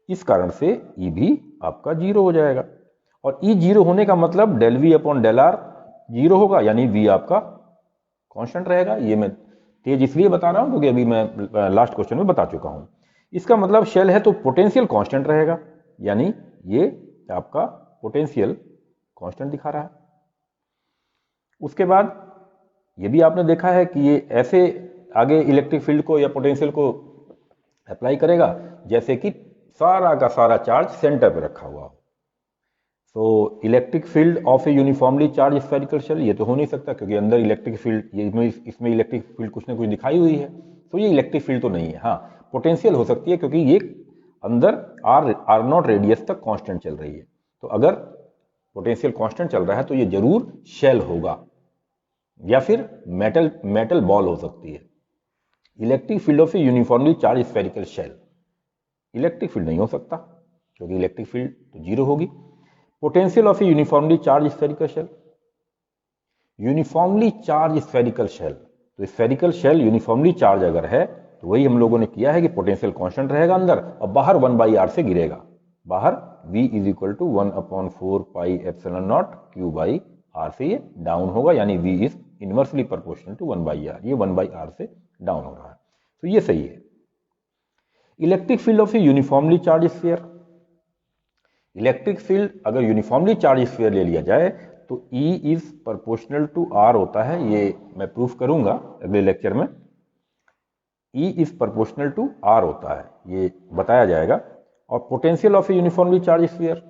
इस कारण से E भी आपका 0 हो जाएगा, और E 0 होने का मतलब del V upon del R 0 होगा, यानी V आपका कांस्टेंट रहेगा। ये मैं तेज इसलिए बता रहा हूं क्योंकि अभी मैं लास्ट क्वेश्चन में बता चुका हूं। इसका मतलब शेल है तो पोटेंशियल कांस्टेंट रहेगा, यानी ये आपका पोटेंशियल कांस्टेंट दिखा रहा है। उसके बाद ये भी आपने देखा है कि ये ऐसे आगे इलेक्ट्रिक फील्ड को या पोटेंशियल को अप्लाई करेगा जैसे कि सारा का सारा चार्ज सेंटर पे रखा हुआ हो। तो electric field of a uniformly charge spherical shell, ये तो हो नहीं सकता क्योंकि अंदर इलेक्ट्रिक फील्ड, ये इसमें इलेक्ट्रिक फील्ड कुछ ना कुछ दिखाई हुई है, तो ये इलेक्ट्रिक फील्ड तो नहीं है। हाँ, पोटेंशियल हो सकती है क्योंकि ये अंदर आर नॉट रेडियस तक कांस्टेंट चल रही है। तो अगर पोटेंशियल कांस्टेंट चल रहा है तो ये जरूर शेल होगा, या फिर मेटल बॉल हो सकती है। Electric field of a uniformly charge spherical shell, electric field नहीं हो सकता क्योंकि इलेक्ट्रिक फील्ड तो 0 होगी। Potential of a uniformly charge spherical shell, uniformly charge spherical shell, तो स्फेरिकल शेल यूनिफॉर्मली चार्ज अगर है तो वही हम लोगों ने किया है कि पोटेंशियल कांस्टेंट रहेगा अंदर, और बाहर 1/r से गिरेगा, बाहर V is equal to 1/4 pi epsilon naught Q by R से ये डाउन होगा, यानी V is inversely proportional to 1/R, ये 1/R से डाउन हो रहा है, तो ये सही है। Electric field of a uniformly charge sphere, electric field अगर यूनिफॉर्मली चार्ज स्फीयर ले लिया जाए तो E is proportional to R होता है, ये मैं प्रूफ करूंगा अगले लेक्चर में। E is proportional to R होता है, ये बताया जाएगा। और potential of a uniformly charge sphere,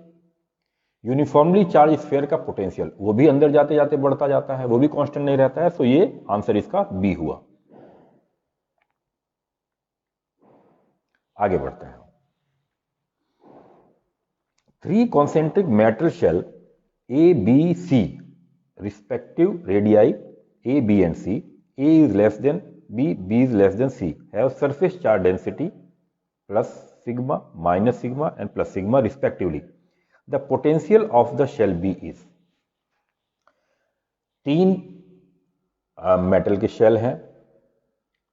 uniformly charge sphere का पोटेंशियल वो भी अंदर जाते जाते बढ़ता जाता है, वो भी कांस्टेंट नहीं रहता है, तो ये आंसर इसका बी हुआ। आगे बढ़ते हैं। 3 concentric metal shell A, B, C respective radii A, B and C, A is less than B, B is less than C have surface charge density plus sigma, minus sigma and plus sigma respectively. The potential of the shell B is, 3 metal के shell हैं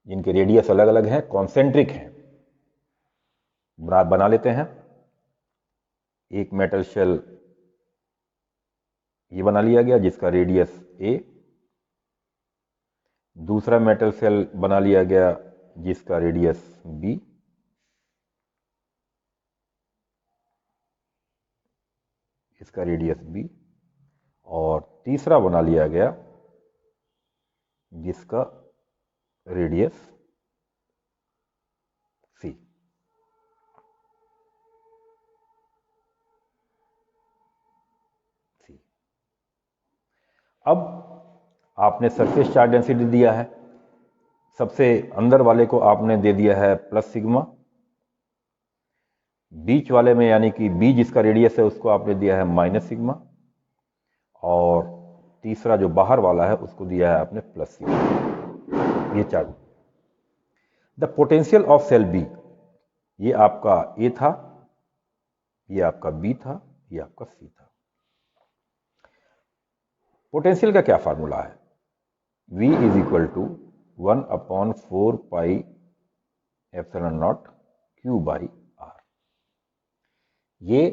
जिनके radius अलग अलग हैं, concentric हैं, बना लेते हैं। एक मेटल शेल ये बना लिया गया जिसका रेडियस A, दूसरा मेटल शेल बना लिया गया जिसका रेडियस B, इसका रेडियस B, और तीसरा बना लिया गया जिसका रेडियस C। अब आपने सरफेस चार्ज डेंसिटी दिया है, सबसे अंदर वाले को आपने दे दिया है प्लस सिग्मा, बीच वाले में यानी कि बी जिसका रेडियस है उसको आपने दिया है माइनस सिग्मा, और तीसरा जो बाहर वाला है उसको दिया है आपने प्लस सिग्मा। ये charge, the potential of shell B, ये आपका ए था, ये आपका बी था, ये आपका सी था। पोटेंशियल का क्या फार्मूला है? V is equal to 1/4 pi epsilon naught Q by R। ये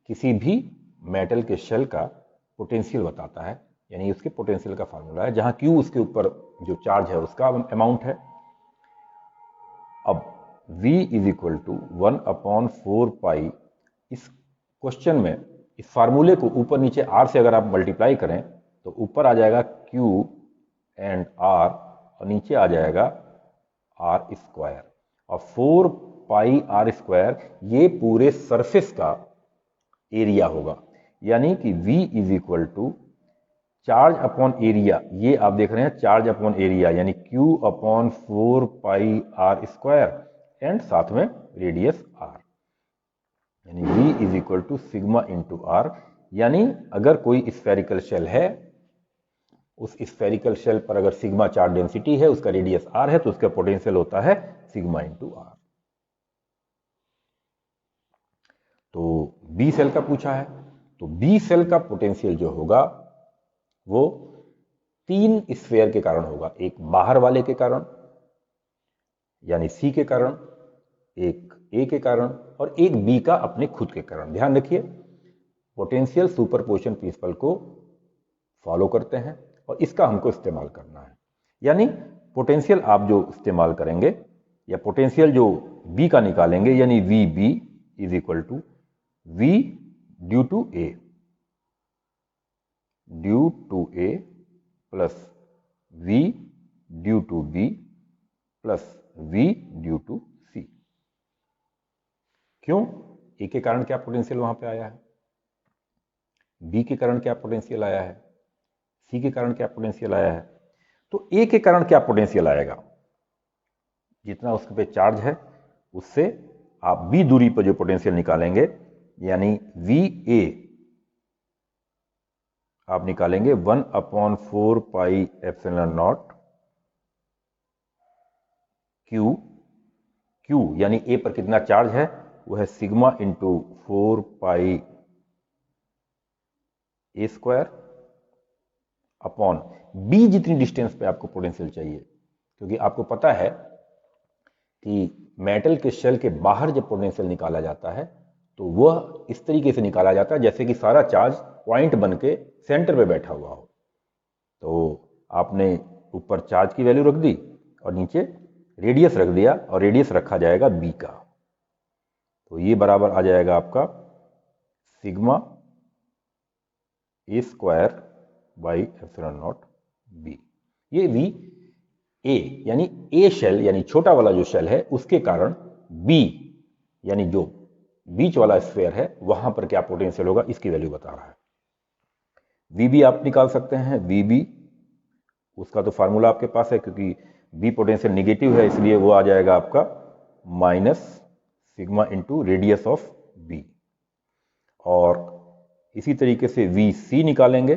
किसी भी मेटल के शेल का पोटेंशियल बताता है, यानी उसके पोटेंशियल का फार्मूला है, जहां Q उसके ऊपर जो चार्ज है उसका अमाउंट है। अब V इज इक्वल टू 1/4 पाई, इस क्वेश्चन में इस फार्मूले को ऊपर नीचे R से अगर आप मल्टीप्लाई करें तो ऊपर आ जाएगा Q एंड R और नीचे आ जाएगा R स्क्वायर, और 4 पाई R स्क्वायर ये पूरे सरफेस का एरिया होगा, यानी कि V is equal to charge upon area, ये आप देख रहे हैं चार्ज अपॉन एरिया, यानी Q/4 pi R square and साथ में रेडियस R, यानी V is equal to sigma into R। यानी अगर कोई स्फेरिकल शेल है, उस स्फेरिकल शेल पर अगर सिग्मा चार्ज डेंसिटी है, उसका रेडियस R है, तो उसका पोटेंशियल होता है सिग्मा इंटू R। तो बी सेल का पूछा है, तो बी सेल का पोटेंशियल जो होगा वो 3 स्फेयर के कारण होगा, एक बाहर वाले के कारण यानी सी के कारण, एक ए के कारण और एक बी का अपने खुद के कारण। ध्यान रखिए, पोटेंशियल सुपरपोजिशन प्रिंसिपल को फॉलो करते हैं और इसका हमको इस्तेमाल करना है। यानी पोटेंशियल आप जो इस्तेमाल करेंगे या पोटेंशियल जो बी का निकालेंगे, यानी V B is equal to V due to A plus V due to B plus V due to C. क्यों? ए के कारण क्या पोटेंशियल वहां पे आया है, बी के कारण क्या पोटेंशियल आया है, सी के कारण क्या पोटेंशियल आया है, तो ए के कारण क्या पोटेंशियल आएगा, जितना उसके पे चार्ज है उससे आप बी दूरी पर जो पोटेंशियल निकालेंगे, यानी वी ए आप निकालेंगे 1/4 पाई एप्सिलॉन नॉट क्यू, यानी ए पर कितना चार्ज है वो है सिग्मा इंटू 4 पाई ए स्क्वायर अपॉन बी जितनी डिस्टेंस पे आपको पोटेंशियल चाहिए, क्योंकि आपको पता है कि मेटल के शेल के बाहर जब पोटेंशियल निकाला जाता है तो वह इस तरीके से निकाला जाता है जैसे कि सारा चार्ज पॉइंट बन के सेंटर पे बैठा हुआ हो। तो आपने ऊपर चार्ज की वैल्यू रख दी और नीचे रेडियस रख दिया, और रेडियस रखा जाएगा b का। तो ये बराबर आ जाएगा आपका sigma a² by epsilon not b। ये v a यानी a शेल यानी छोटा वाला जो शेल है उसके कारण b यानी जो बीच वाला स्फीयर है वहां पर क्या पोटेंशियल होगा इसकी वैल्यू बता रहा है। vb आप निकाल सकते हैं, vb उसका तो फार्मूला आपके पास है, क्योंकि b पोटेंशियल निगेटिव है इसलिए वो आ जाएगा आपका minus sigma into radius of b। और इसी तरीके से vc निकालेंगे,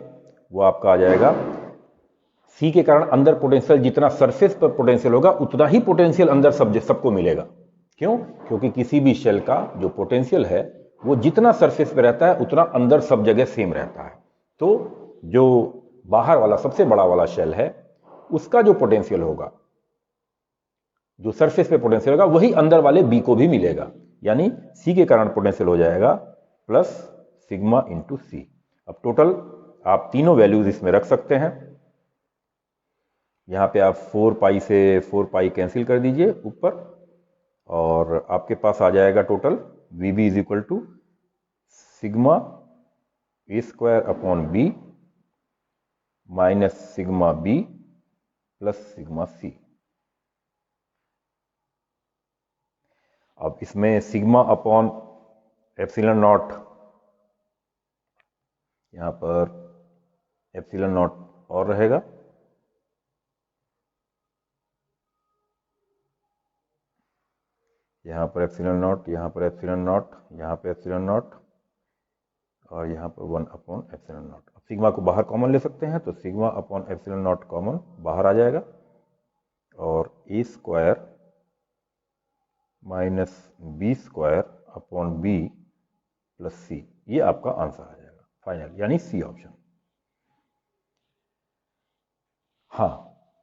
वो आपका आ जाएगा c के कारण अंदर पोटेंशियल जितना सरफेस पर पोटेंशियल होगा उतना ही पोटेंशियल अंदर सबको मिलेगा। क्यों? क्योंकि किसी भी शेल का जो पोटेंशियल है वो जितना सरफेस पे रहता है उतना अंदर सब जगह सेम रहता है। तो जो बाहर वाला सबसे बड़ा वाला शेल है उसका जो पोटेंशियल होगा, जो सरफेस पे पोटेंशियल होगा, वही अंदर वाले बी को भी मिलेगा। यानी सी के कारण पोटेंशियल हो जाएगा प्लस सिग्मा इंटू सी। अब टोटल आप तीनों वैल्यूज इसमें रख सकते हैं। यहां पे आप 4 पाई से 4 पाई कैंसिल कर दीजिए ऊपर, और आपके पास आ जाएगा total Vb is equal to sigma a² upon b minus sigma b plus sigma c। अब इसमें सिग्मा अपॉन एप्सिलॉन नॉट, यहां पर एप्सिलॉन नॉट और रहेगा, यहाँ पर एप्सिलॉन नॉट, यहाँ पर एप्सिलॉन नॉट, यहाँ पर एप्सिलॉन नॉट, और यहाँ पर 1 अपॉन एप्सिलॉन नॉट। अब सिग्मा को बाहर कॉमन ले सकते हैं, तो sigma upon epsilon not common बाहर आ जाएगा, और a² minus b² upon b plus c, ये आपका आंसर आ जाएगा फाइनल, यानी सी ऑप्शन। हाँ,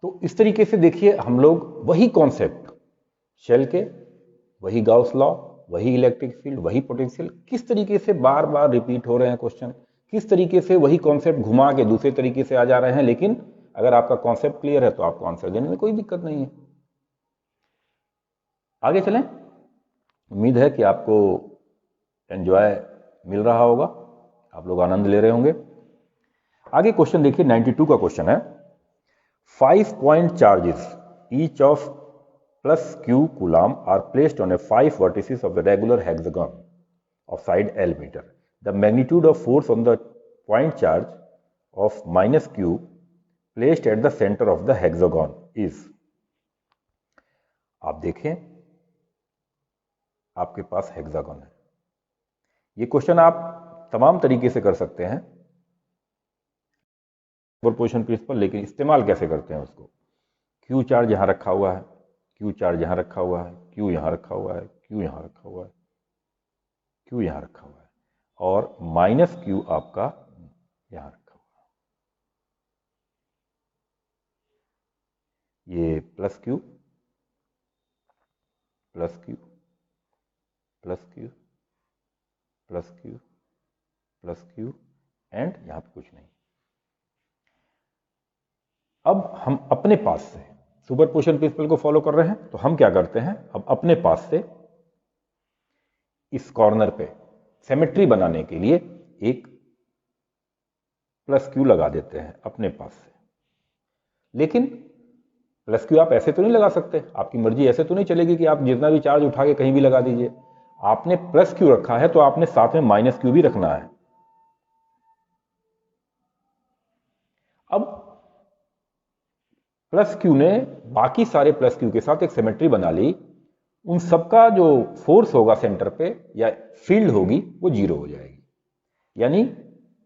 तो इस तरीके से देखिए हम लोग वही कॉन्सेप्ट शेल के, वही गाउस लॉ, वही इलेक्ट्रिक फील्ड, वही पोटेंशियल, किस तरीके से बार बार रिपीट हो रहे हैं क्वेश्चन, किस तरीके से वही कॉन्सेप्ट घुमा के दूसरे तरीके से आ जा रहे हैं। लेकिन अगर आपका कॉन्सेप्ट क्लियर है तो आपको आंसर देने में कोई दिक्कत नहीं है। आगे चलें। उम्मीद है कि आपको एंजॉय मिल रहा होगा, आप लोग आनंद ले रहे होंगे। आगे क्वेश्चन देखिए, 92 का क्वेश्चन है। 5 point charges each of plus q coulomb are placed on a 5 vertices of the regular hexagon of side L meter. The magnitude of force on the point charge of minus q placed at the center of the hexagon is। आप देखें आपके पास hexagon है। ये question आप तमाम तरीके से कर सकते हैं सुपरपोजिशन प्रिंसिपल, लेकिन इस्तेमाल कैसे करते हैं उसको। क्यू चार्ज यहां रखा हुआ है, क्यू चार्ज यहां रखा हुआ है, क्यू यहां रखा हुआ है, क्यू यहां रखा हुआ है, क्यू यहां रखा हुआ है, और माइनस क्यू आपका यहां रखा हुआ है। ये plus Q plus Q plus Q plus Q plus Q and यहां पे कुछ नहीं। अब हम अपने पास से सुपरपोजिशन प्रिंसिपल को फॉलो कर रहे हैं, तो हम क्या करते हैं, अब अपने पास से इस कॉर्नर पे सिमेट्री बनाने के लिए एक प्लस क्यू लगा देते हैं अपने पास से। लेकिन प्लस क्यू आप ऐसे तो नहीं लगा सकते, आपकी मर्जी ऐसे तो नहीं चलेगी कि आप जितना भी चार्ज उठा के कहीं भी लगा दीजिए। आपने प्लस क्यू रखा है तो आपने साथ में माइनस क्यू भी रखना है। अब प्लस क्यू ने बाकी सारे प्लस क्यू के साथ एक सिमेट्री बना ली, उन सबका जो फोर्स होगा सेंटर पे या फील्ड होगी वो जीरो हो जाएगी। यानी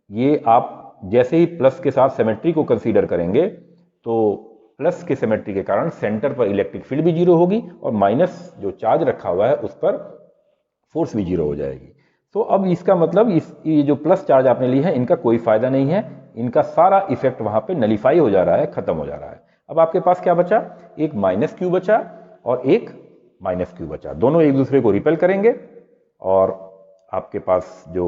ये आप जैसे ही प्लस के साथ सिमेट्री को कंसीडर करेंगे तो प्लस के सिमेट्री के कारण सेंटर पर इलेक्ट्रिक फील्ड भी जीरो होगी और माइनस जो चार्ज रखा हुआ है उस पर फोर्स भी जीरो हो जाएगी। तो अब इसका मतलब ये जो प्लस चार्ज आपने ली है इनका कोई फायदा नहीं है, इनका सारा इफेक्ट वहां पे नलीफाई हो जा रहा है, खत्म हो जा रहा है। अब आपके पास क्या बचा, एक माइनस क्यू बचा और एक माइनस क्यू बचा, दोनों एक दूसरे को रिपेल करेंगे और आपके पास जो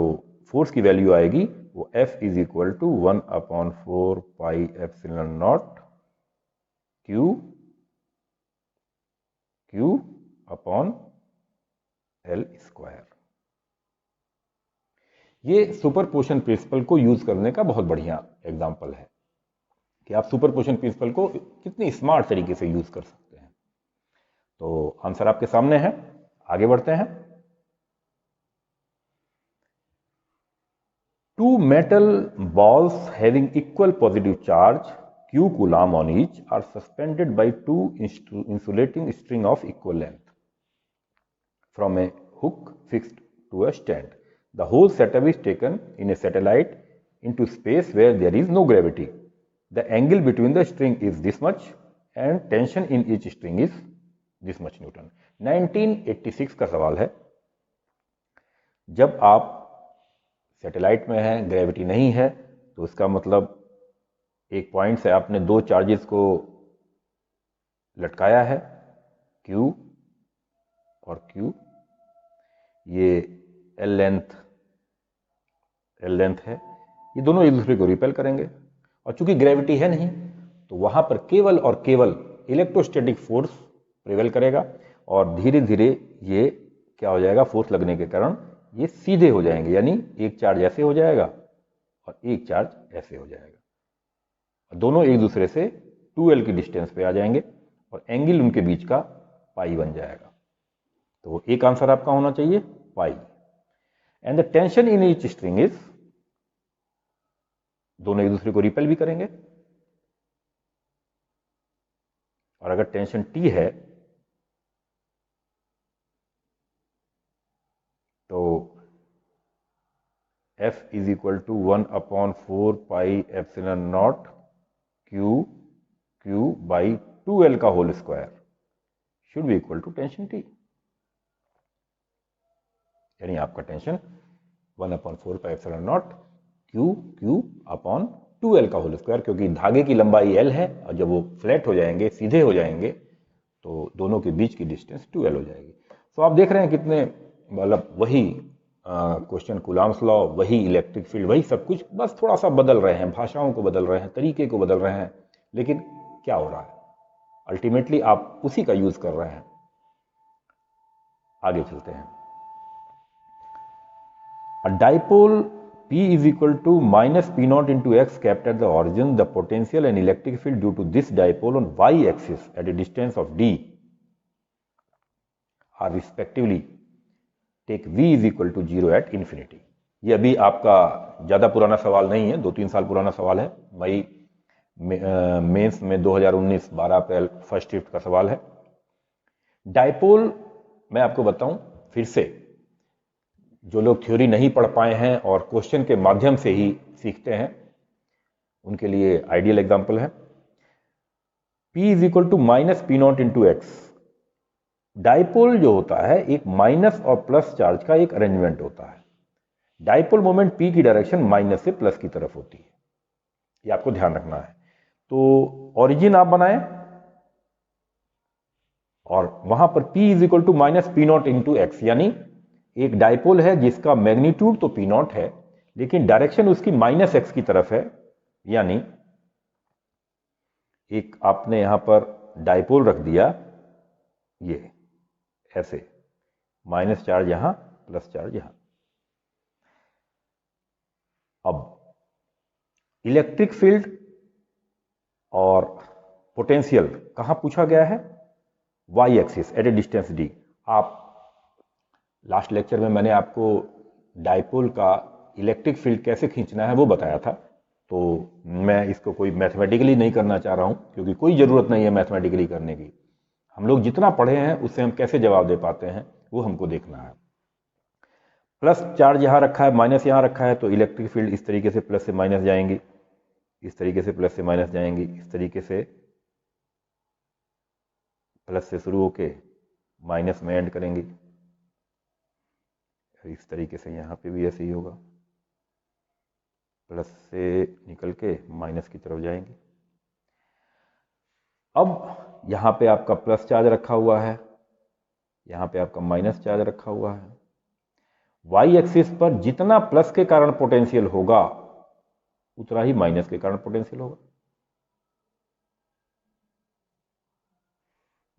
फोर्स की वैल्यू आएगी वो F is equal to 1/4 pi epsilon naught Q upon L square. ये सुपरपोजिशन प्रिंसिपल को यूज करने का बहुत बढ़िया एग्जाम्पल है कि आप सुपरपोजिशन प्रिंसिपल को कितनी स्मार्ट तरीके से यूज कर सकते हैं। तो आंसर आपके सामने है, आगे बढ़ते हैं। Two metal balls having equal positive charge q coulomb on each are suspended by two insulating string of equal length from a hook fixed to a stand. The whole setup is taken in a satellite into space where there is no gravity. The angle between the string is this much and tension in each string is this much Newton. 1986 का सवाल है। जब आप satellite में है, gravity नहीं है, तो इसका मतलब एक पॉइंट से आपने दो चार्जेस को लटकाया है, Q और Q। ये L लेंथ है, ये दोनों एक दूसरे को रिपेल करेंगे और चूंकि ग्रेविटी है नहीं तो वहां पर केवल और केवल इलेक्ट्रोस्टैटिक फोर्स प्रिवेल करेगा और धीरे धीरे ये क्या हो जाएगा, फोर्स लगने के कारण ये सीधे हो जाएंगे, यानी एक चार्ज ऐसे हो जाएगा और एक चार्ज ऐसे हो जाएगा। दोनों एक दूसरे से 2L की डिस्टेंस पे आ जाएंगे और एंगल उनके बीच का पाई बन जाएगा। तो एक आंसर आपका होना चाहिए pi. And the tension in each string is, दोनों एक दूसरे को रिपेल भी करेंगे और अगर टेंशन T है तो F is equal to 1/4 pi epsilon naught Q by 2L का whole square should be equal to tension T, यानी आपका tension 1/4 pi epsilon naught Q upon 2L का होल स्क्वायर, क्योंकि धागे की लंबाई L है और जब वो फ्लैट हो जाएंगे, सीधे हो जाएंगे, तो दोनों के बीच की डिस्टेंस 2L हो जाएगी। तो आप देख रहे हैं कितने, मतलब वही क्वेश्चन कूलॉम्स लॉ, वही इलेक्ट्रिक फील्ड, वही सब कुछ, बस थोड़ा सा बदल रहे हैं, भाषाओं को बदल रहे हैं, तरीके को बदल रहे हैं, लेकिन क्या हो रहा है, अल्टीमेटली आप उसी का यूज कर रहे हैं। आगे चलते हैं। A dipole P is equal to minus P naught into x kept at the origin. The potential and electric field due to this dipole on y axis at a distance of d are respectively take v is equal to 0 at infinity. ये अभी आपका ज़्यादा पुराना सवाल नहीं है, 2-3 साल पुराना सवाल है। मई मेंस में 2019 12 अप्रैल फर्स्ट शिफ्ट का सवाल है। डाइपोल मैं आपको बताऊं फिर से, जो लोग थ्योरी नहीं पढ़ पाए हैं और क्वेश्चन के माध्यम से ही सीखते हैं उनके लिए आइडियल एग्जांपल है। P is equal to minus P naught into X. Dipole जो होता है एक माइनस और प्लस चार्ज का एक अरेंजमेंट होता है। डाइपोल मोमेंट P की डायरेक्शन माइनस से प्लस की तरफ होती है, ये आपको ध्यान रखना है। तो ओरिजिन आप बनाएं और वहां पर P is equal to minus P naught into X, यानी एक डाइपोल है जिसका मैग्नीट्यूड तो पी नॉट है लेकिन डायरेक्शन उसकी माइनस एक्स की तरफ है, यानी एक आपने यहां पर डाइपोल रख दिया, ये ऐसे, माइनस चार्ज यहां, प्लस चार्ज यहां। अब इलेक्ट्रिक फील्ड और पोटेंशियल कहां पूछा गया है, Y axis at a distance D. आप लास्ट लेक्चर में मैंने आपको डाइपोल का इलेक्ट्रिक फील्ड कैसे खींचना है वो बताया था, तो मैं इसको कोई मैथमेटिकली नहीं करना चाह रहा हूं क्योंकि कोई ज़रूरत नहीं है मैथमेटिकली करने की। हम लोग जितना पढ़े हैं उससे हम कैसे जवाब दे पाते हैं वो हमको देखना है। प्लस चार्ज यहां रखा है, माइनस यहां रखा है, तो इलेक्ट्रिक फील्ड इस तरीके से प्लस से माइनस जाएंगी, इस तरीके से प्लस से माइनस जाएंगी, इस तरीके से प्लस से शुरू होके माइनस में एंड करेंगी, इस तरीके से यहाँ पे भी ऐसे ही होगा, प्लस से निकल के माइनस की तरफ जाएंगे। अब यहाँ पे आपका प्लस चार्ज रखा हुआ है, यहाँ पे आपका माइनस चार्ज रखा हुआ है वाई एक्सिस पर जितना प्लस के कारण पोटेंशियल होगा उतना ही माइनस के कारण पोटेंशियल होगा।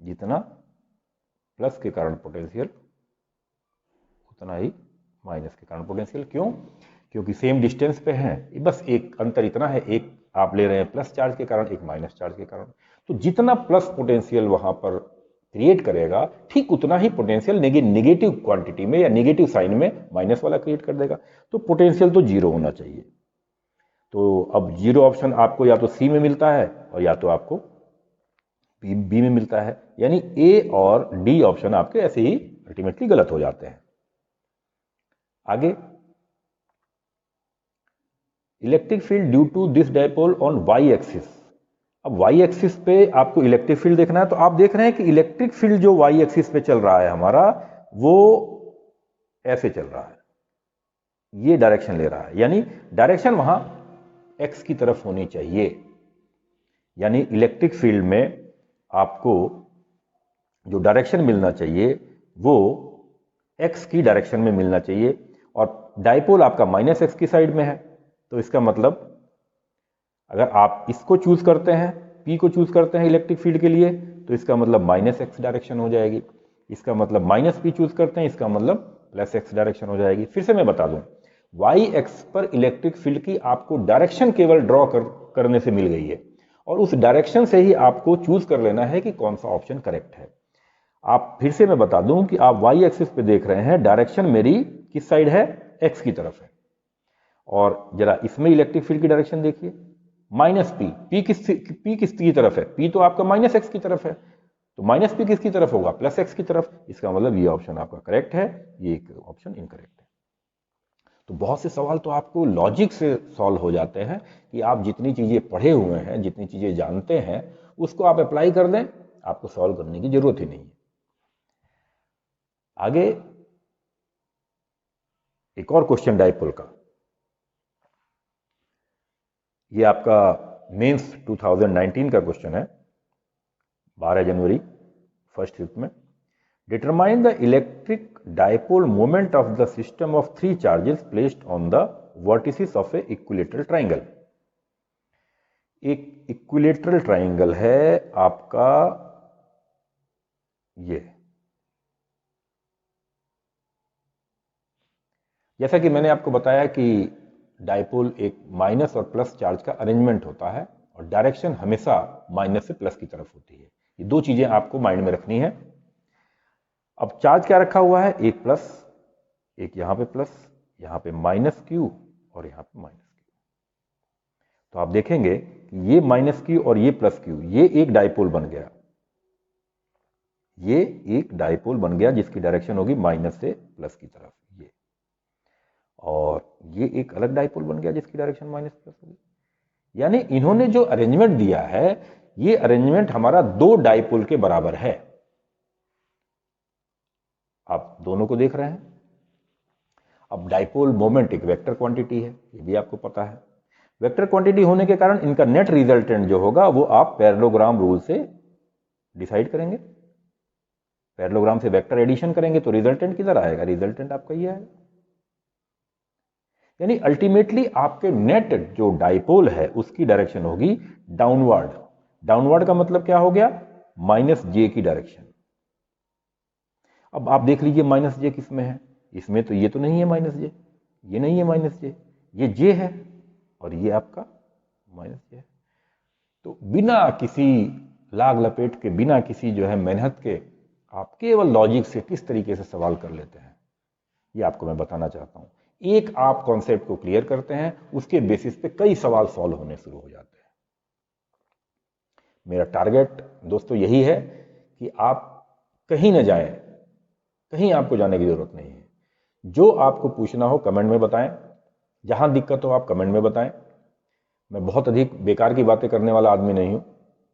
जितना प्लस के कारण पोटेंशियल उतना ही माइनस के कारण पोटेंशियल। क्यों? क्योंकि सेम डिस्टेंस पे हैं, बस एक अंतर इतना है, एक आप ले रहे हैं प्लस चार्ज के कारण, एक माइनस चार्ज के कारण। तो जितना प्लस पोटेंशियल वहां पर क्रिएट करेगा, ठीक उतना ही पोटेंशियल नेगेटिव क्वांटिटी में या नेगेटिव साइन में माइनस वाला क्रिएट कर देगा। तो पोटेंशियल तो जीरो होना चाहिए। तो अब जीरो ऑप्शन आपको या तो सी में मिलता है और या तो आपको बी में मिलता है, यानी ए और डी ऑप्शन आपके ऐसे ही अल्टीमेटली गलत हो जाते हैं। आगे, electric field due to this dipole on Y axis. अब वाई एक्सिस पे आपको इलेक्ट्रिक फील्ड देखना है, तो आप देख रहे हैं कि इलेक्ट्रिक फील्ड जो वाई एक्सिस पे चल रहा है हमारा, वो ऐसे चल रहा है, ये डायरेक्शन ले रहा है, यानी डायरेक्शन वहां एक्स की तरफ होनी चाहिए। यानी इलेक्ट्रिक फील्ड में आपको जो डायरेक्शन मिलना चाहिए वो एक्स की डायरेक्शन में मिलना चाहिए, और डायपोल आपका माइनस एक्स की साइड में है। तो इसका मतलब अगर आप इसको चूज करते हैं, पी को चूज करते हैं इलेक्ट्रिक फील्ड के लिए, तो इसका मतलब माइनस एक्स डायरेक्शन हो जाएगी। इसका मतलब माइनस पी चूज करते हैं, इसका मतलब प्लस एक्स डायरेक्शन हो जाएगी। फिर से मैं बता दूं, वाई एक्स पर इलेक्ट्रिक फील्ड की आपको डायरेक्शन केवल ड्रॉ करने से मिल गई है, और उस डायरेक्शन से ही आपको चूज कर लेना है कि कौन सा ऑप्शन करेक्ट है। आप फिर से मैं बता दूं कि आप वाई एक्सिस पे देख रहे हैं, डायरेक्शन मेरी किस साइड है? एक्स की तरफ है। और जरा इसमें इलेक्ट्रिक फील्ड की डायरेक्शन देखिए, माइनस पी। पी किसकी तरफ है? पी तो आपका माइनस एक्स की तरफ है, तो माइनस पी किसकी तरफ होगा? प्लस एक्स की तरफ। इसका मतलब ये ऑप्शन आपका करेक्ट है, ये ऑप्शन इनकरेक्ट है। तो बहुत से सवाल तो आपको लॉजिक से सॉल्व हो जाते हैं कि आप जितनी चीजें पढ़े हुए हैं, जितनी चीजें जानते हैं, उसको आप अप्लाई कर दें, आपको सॉल्व करने की जरूरत ही नहीं है। आगे एक और क्वेश्चन डायपोल का, ये आपका मेंस 2019 का क्वेश्चन है, 12 जनवरी फर्स्ट शिफ्ट में। Determine the electric dipole moment of the system of 3 charges placed on the vertices of A equilateral triangle. एक इक्विलेटरल ट्राइंगल है आपका ये, जैसा कि मैंने आपको बताया कि डायपोल एक माइनस और प्लस चार्ज का अरेंजमेंट होता है, और डायरेक्शन हमेशा माइनस से प्लस की तरफ होती है। ये दो चीजें आपको माइंड में रखनी है। अब चार्ज क्या रखा हुआ है? एक प्लस, एक यहां पे प्लस, यहां पे माइनस क्यू और यहां पे माइनस क्यू। तो आप देखेंगे कि ये माइनस क्यू और ये प्लस क्यू, ये एक डायपोल बन गया, ये एक डायपोल बन गया जिसकी डायरेक्शन होगी माइनस से प्लस की तरफ, ये। और ये एक अलग डायपोल बन गया जिसकी डायरेक्शन माइनस प्लस होगी। यानी इन्होंने जो अरेंजमेंट दिया है, ये अरेंजमेंट हमारा दो डायपोल के बराबर है। आप दोनों को देख रहे हैं। अब डायपोल मोमेंट एक वेक्टर क्वांटिटी है, ये भी आपको पता है। वेक्टर क्वांटिटी होने के कारण इनका नेट रिजल्टेंट जो होगा वो आप पैरेललोग्राम रूल से डिसाइड करेंगे। पैरेललोग्राम से वेक्टर एडिशन करेंगे तो रिजल्टेंट किधर आएगा? रिजल्टेंट आपका ये आएगा। यानी अल्टीमेटली आपके नेट जो डायपोल है उसकी डायरेक्शन होगी डाउनवर्ड। डाउनवर्ड का मतलब क्या हो गया? माइनस जे की डायरेक्शन। अब आप देख लीजिए माइनस जे किस में है? इसमें तो ये तो नहीं है माइनस जे, ये नहीं है माइनस जे, ये जे है और ये आपका माइनस जे है। तो बिना किसी लाग लपेट के, बिना किसी जो है मेहनत के, आप केवल लॉजिक से किस तरीके से सवाल कर लेते हैं, ये आपको मैं बताना चाहता हूं। एक आप कॉन्सेप्ट को क्लियर करते हैं, उसके बेसिस पे कई सवाल सॉल्व होने शुरू हो जाते हैं। मेरा टारगेट दोस्तों यही है कि आप कहीं ना जाएं, कहीं आपको जाने की जरूरत नहीं है। जो आपको पूछना हो कमेंट में बताएं, जहां दिक्कत हो आप कमेंट में बताएं। मैं बहुत अधिक बेकार की बातें करने वाला आदमी नहीं हूं।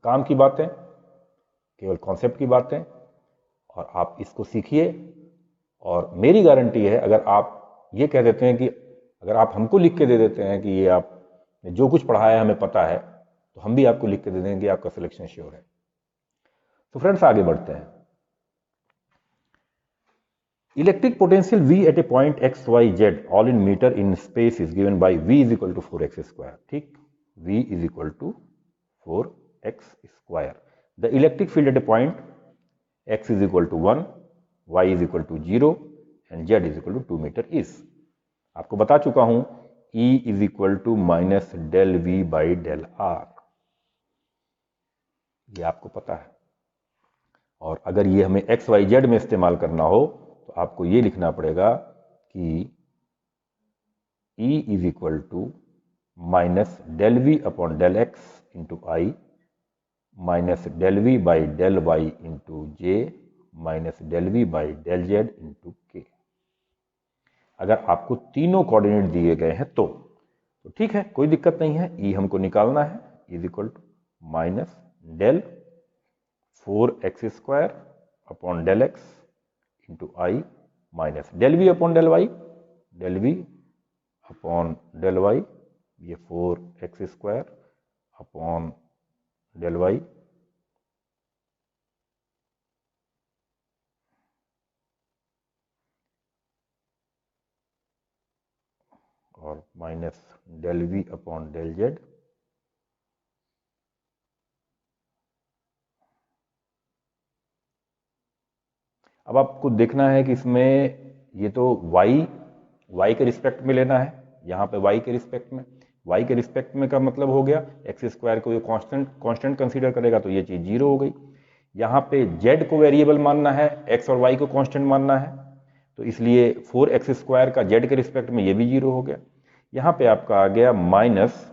काम की बातें, केवल कॉन्सेप्ट की बातें, और आप इसको सीखिए। और मेरी गारंटी है, अगर आप ये कह देते हैं कि, अगर आप हमको लिख के दे देते हैं कि ये आपने जो कुछ पढ़ाया हमें पता है, तो हम भी आपको लिख के दे देंगे कि आपका सिलेक्शन श्योर है। तो फ्रेंड्स आगे बढ़ते हैं। Electric potential V at a point X Y Z all in metre in space is given by V is equal to 4x²। ठीक, V is equal to 4x²। The electric field at a point x is equal to 1, y is equal to 0 and z is equal to 2 metre is. आपको बता चुका हूं E is equal to minus del V by del R, ये आपको पता है। और अगर ये हमें x y z में इस्तेमाल करना हो तो आपको ये लिखना पड़ेगा कि E is equal to minus del V upon del x into I minus del V by del y into J minus del V by del z into K. अगर आपको तीनों कोऑर्डिनेट दिए गए हैं तो ठीक है, कोई दिक्कत नहीं है। E हमको निकालना है, is equal to minus del 4x² upon del x into I minus del V upon del y, del V upon del y, ये 4x² अपॉन डेल y और minus del V upon del z। अब आपको देखना है कि इसमें ये तो y के रिस्पेक्ट में लेना है, यहाँ पे y के रिस्पेक्ट में। y के रिस्पेक्ट में का मतलब हो गया x² को ये कांस्टेंट कंसीडर करेगा तो ये चीज 0 हो गई। यहाँ पे z को वेरिएबल मानना है, x और y को कांस्टेंट मानना है, तो इसलिए 4x² का z के रिस्पेक्ट में ये भी 0 हो गया। यहाँ पे आपका आ गया minus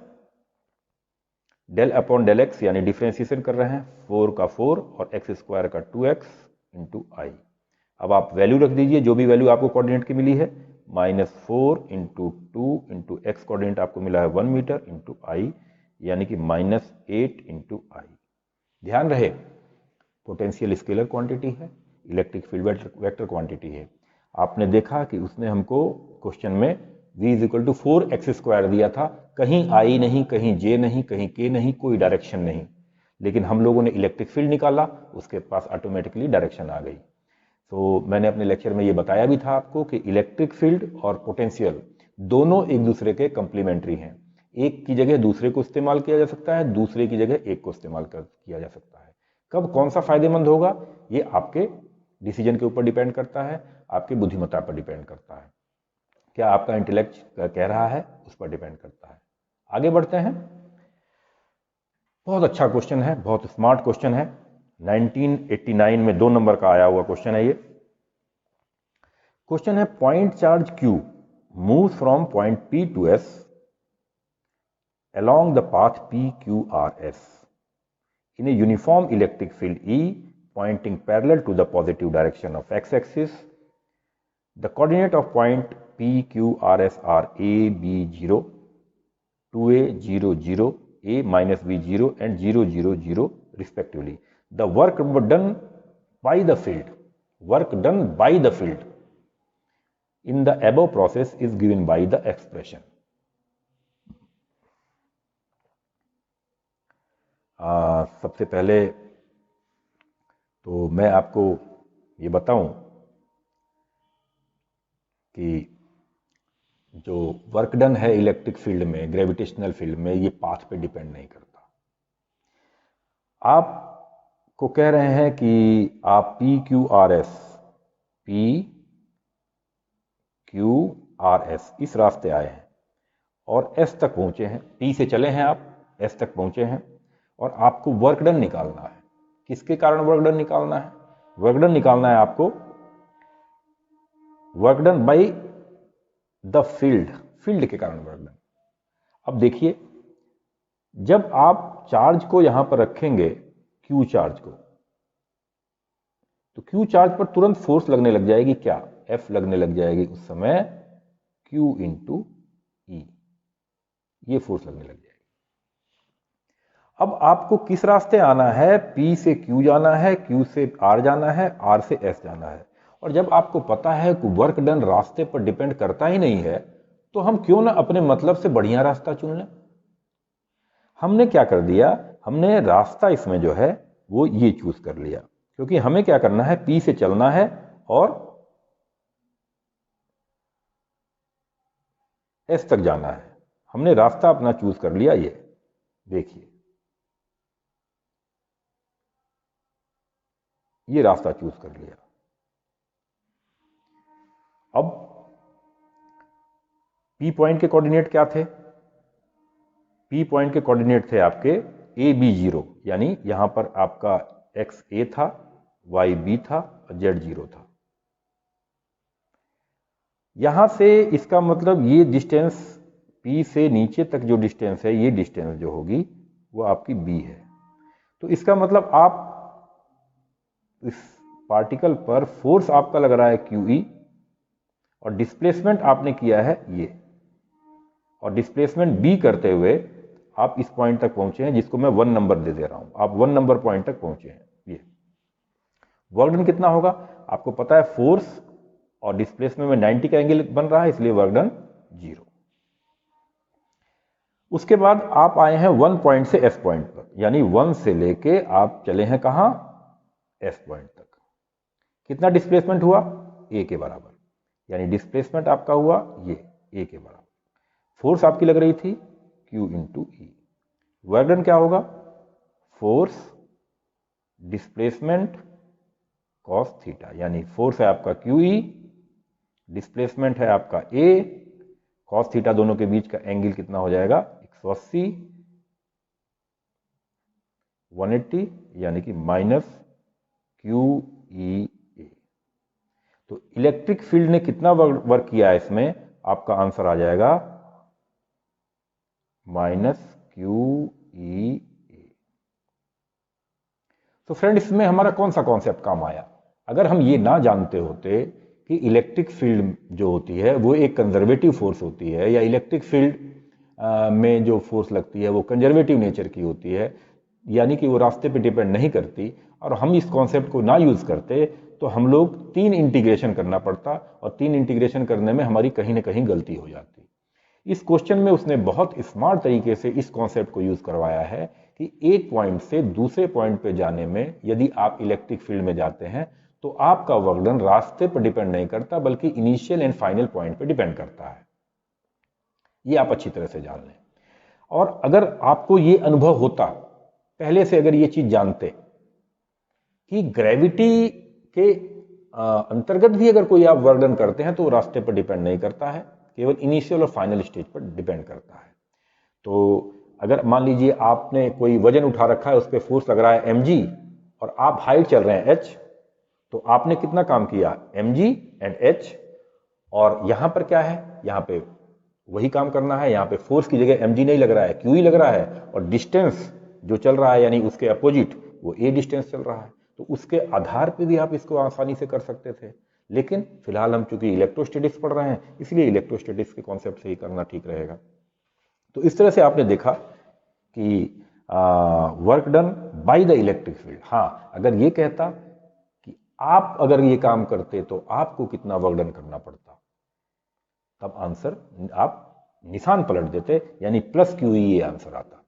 del upon del x, यानी डिफ्रेंसिएशन कर रहे हैं, 4 का 4 और x² का 2x इंटू आई। अब आप वैल्यू रख दीजिए, जो भी वैल्यू आपको कोऑर्डिनेट की मिली है, minus 4 into 2 into x coordinate आपको मिला है 1 मीटर इंटू आई, यानी कि माइनस 8 इंटू आई। ध्यान रहे पोटेंशियल स्केलर क्वांटिटी है, इलेक्ट्रिक फील्ड वेक्टर क्वांटिटी है। आपने देखा कि उसने हमको क्वेश्चन में v is equal to 4x² दिया था, कहीं आई नहीं, कहीं जे नहीं, कहीं के नहीं, कोई डायरेक्शन नहीं, लेकिन हम लोगों ने इलेक्ट्रिक फील्ड निकाला, उसके पास ऑटोमेटिकली डायरेक्शन आ गई। तो मैंने अपने लेक्चर में ये बताया भी था आपको कि इलेक्ट्रिक फील्ड और पोटेंशियल दोनों एक दूसरे के कंप्लीमेंट्री हैं। एक की जगह दूसरे को इस्तेमाल किया जा सकता है, दूसरे की जगह एक को इस्तेमाल किया जा सकता है। कब कौन सा फायदेमंद होगा ये आपके डिसीजन के ऊपर डिपेंड करता है, आपकी बुद्धिमत्ता पर डिपेंड करता है, क्या आपका इंटेलेक्ट कह रहा है उस पर डिपेंड करता है। आगे बढ़ते हैं। बहुत अच्छा क्वेश्चन है, बहुत स्मार्ट क्वेश्चन है, 1989 में 2 नंबर का आया हुआ क्वेश्चन है ये। क्वेश्चन है point charge Q moves from point P to S along the path PQRS in a uniform electric field E pointing parallel to the positive direction of x-axis. The coordinate of point PQRS are A, B, 0, 2A, 0, 0, A minus B, 0 and 0, 0, 0 respectively. The work done by the field in the above process is given by the expression. सबसे पहले तो मैं आपको ये बताऊं कि जो work done है इलेक्ट्रिक फील्ड में, ग्रेविटेशनल फील्ड में, ये पाथ पे डिपेंड नहीं करता। आपको कह रहे हैं कि आप PQRS इस रास्ते आए हैं और S तक पहुंचे हैं, P से चले हैं आप, S तक पहुंचे हैं और आपको वर्क डन निकालना है। किसके कारण वर्क डन निकालना है? वर्क डन निकालना है आपको work done by the field के कारण वर्क डन। अब देखिए, जब आप चार्ज को यहां पर रखेंगे, Q चार्ज को, तो Q चार्ज पर तुरंत फोर्स लगने लग जाएगी, क्या? F लगने लग जाएगी उस समय, Q इंटू E, ये फोर्स लगने लग जाएगी। अब आपको किस रास्ते आना है? P से Q जाना है, Q से R जाना है, R से S जाना है। और जब आपको पता है कि वर्क डन रास्ते पर डिपेंड करता ही नहीं है, तो हम क्यों ना अपने मतलब से बढ़िया रास्ता चुन लें। हमने क्या कर दिया, हमने रास्ता इसमें जो है वो ये चूज कर लिया, क्योंकि हमें क्या करना है, P से चलना है और एस तक जाना है। हमने रास्ता अपना चूज कर लिया, ये देखिए ये रास्ता चूज कर लिया। अब पी पॉइंट के कोऑर्डिनेट क्या थे? पी पॉइंट के कोऑर्डिनेट थे आपके ए बी जीरो, यानी यहां पर आपका एक्स ए था, वाई बी था और जेड जीरो था। यहां से इसका मतलब ये डिस्टेंस पी से नीचे तक जो डिस्टेंस है, ये डिस्टेंस जो होगी वो आपकी बी है। तो इसका मतलब आप इस पार्टिकल पर फोर्स आपका लग रहा है क्यू ई, और डिस्प्लेसमेंट आपने किया है ये, और डिस्प्लेसमेंट बी करते हुए आप इस पॉइंट तक पहुंचे हैं, जिसको मैं 1 नंबर दे दे रहा हूं। आप 1 नंबर पॉइंट तक पहुंचे हैं। ये वर्क डन कितना होगा आपको पता है, फोर्स और डिस्प्लेसमेंट में 90 का एंगल बन रहा है, इसलिए वर्क डन 0। उसके बाद आप आए हैं 1 पॉइंट से एस पॉइंट पर, यानी 1 से लेके आप चले हैं कहां, एस पॉइंट तक। कितना डिस्प्लेसमेंट हुआ, ए के बराबर, यानी डिस्प्लेसमेंट आपका हुआ ये ए के बराबर। फोर्स आपकी लग रही थी Q इंटू ई। वर्क डन क्या होगा, फोर्स डिस्प्लेसमेंट कॉस थीटा, यानी फोर्स है आपका क्यू ई, डिस्प्लेसमेंट है आपका ए, कॉस थीटा, दोनों के बीच का एंगल कितना हो जाएगा 180, 180, यानी कि माइनस क्यू ई ए। तो इलेक्ट्रिक फील्ड ने कितना वर्क किया है इसमें, आपका आंसर आ जाएगा माइनस क्यू ई ए। तो फ्रेंड, इसमें हमारा कौन सा कॉन्सेप्ट काम आया? अगर हम ये ना जानते होते कि इलेक्ट्रिक फील्ड जो होती है वो एक कंजर्वेटिव फोर्स होती है, या इलेक्ट्रिक फील्ड में जो फोर्स लगती है वो कंजर्वेटिव नेचर की होती है, यानी कि वो रास्ते पे डिपेंड नहीं करती, और हम इस कॉन्सेप्ट को ना यूज करते तो हम लोग 3 इंटीग्रेशन करना पड़ता, और 3 इंटीग्रेशन करने में हमारी कहीं ना कहीं गलती हो जाती। इस क्वेश्चन में उसने बहुत स्मार्ट तरीके से इस कॉन्सेप्ट को यूज करवाया है कि एक पॉइंट से दूसरे पॉइंट पे जाने में यदि आप इलेक्ट्रिक फील्ड में जाते हैं तो आपका वर्क डन रास्ते पर डिपेंड नहीं करता, बल्कि इनिशियल एंड फाइनल पॉइंट पे डिपेंड करता है। ये आप अच्छी तरह से जान लें। और अगर आपको ये अनुभव होता पहले से, अगर ये चीज जानते कि ग्रेविटी के अंतर्गत भी अगर कोई आप वर्क डन करते हैं तो वो रास्ते पर डिपेंड नहीं करता है, केवल इनिशियल और फाइनल स्टेज पर डिपेंड करता है। तो अगर मान लीजिए आपने कोई वजन उठा रखा है, उस पर फोर्स लग रहा है mg, और आप हाइट चल रहे हैं h, तो आपने कितना काम किया, mg एंड h, और यहां पर क्या है, यहां पे वही काम करना है। यहां पे फोर्स की जगह mg नहीं लग रहा है, q ही लग रहा है, और डिस्टेंस जो चल रहा है यानी उसके अपोजिट वो a डिस्टेंस चल रहा है। तो उसके आधार पे भी आप इसको आसानी से कर सकते थे, लेकिन फिलहाल हम चूंकि इलेक्ट्रोस्टैटिक्स पढ़ रहे हैं, इसलिए इलेक्ट्रोस्टैटिक्स के कॉन्सेप्ट से ही करना ठीक रहेगा। तो इस तरह से आपने देखा कि work done by the electric field. हाँ, अगर ये कहता कि आप अगर ये काम करते तो आपको कितना वर्क डन करना पड़ता, तब आंसर आप निशान पलट देते, यानी प्लस क्यू ई आंसर आता।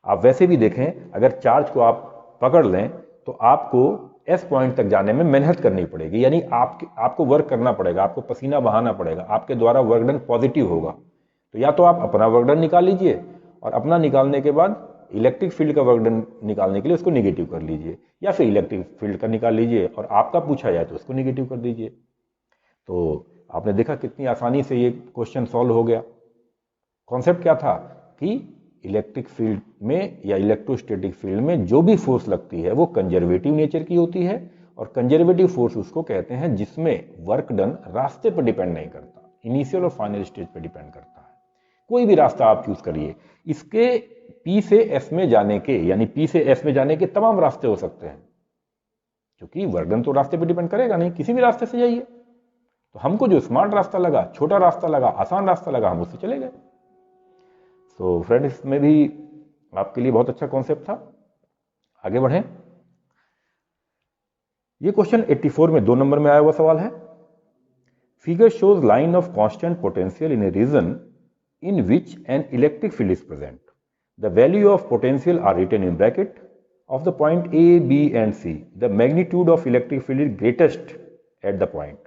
आप वैसे भी देखें, अगर चार्ज को आप पकड़ लें तो आपको एस पॉइंट तक जाने में मेहनत करनी पड़ेगी, यानी आपको वर्क करना पड़ेगा, आपको पसीना बहाना पड़ेगा, आपके द्वारा वर्क डन पॉजिटिव होगा। तो या तो आप अपना वर्क डन निकाल लीजिए, और अपना निकालने के बाद इलेक्ट्रिक फील्ड का वर्क डन निकालने के लिए उसको निगेटिव कर लीजिए, या फिर इलेक्ट्रिक फील्ड का निकाल लीजिए और आपका पूछा जाए तो उसको निगेटिव कर दीजिए। तो आपने देखा कितनी आसानी से ये क्वेश्चन सॉल्व हो गया। कॉन्सेप्ट क्या था कि इलेक्ट्रिक फील्ड में या इलेक्ट्रोस्टैटिक फील्ड में जो भी फोर्स लगती है वो कंजर्वेटिव नेचर की होती है, और कंजर्वेटिव फोर्स उसको कहते हैं जिसमें वर्क डन रास्ते पर डिपेंड नहीं करता, इनिशियल और फाइनल स्टेज पर डिपेंड करता है। कोई भी रास्ता आप चूज करिए, इसके पी से एस में जाने के, यानी पी से एस में जाने के तमाम रास्ते हो सकते हैं, क्योंकि वर्क डन तो रास्ते पर डिपेंड करेगा नहीं, किसी भी रास्ते से जाइए। तो हमको जो स्मार्ट रास्ता लगा, छोटा रास्ता लगा, आसान रास्ता लगा, हम उससे चले गए। तो फ्रेंड्स, इसमें भी आपके लिए बहुत अच्छा कॉन्सेप्ट था। आगे बढ़ें। ये क्वेश्चन 84 में 2 नंबर में आया हुआ सवाल है। Figure shows line of constant potential in a region in which an electric field is present. The value of potential are written in bracket of the point A, B and C. The magnitude of electric field is greatest at the point.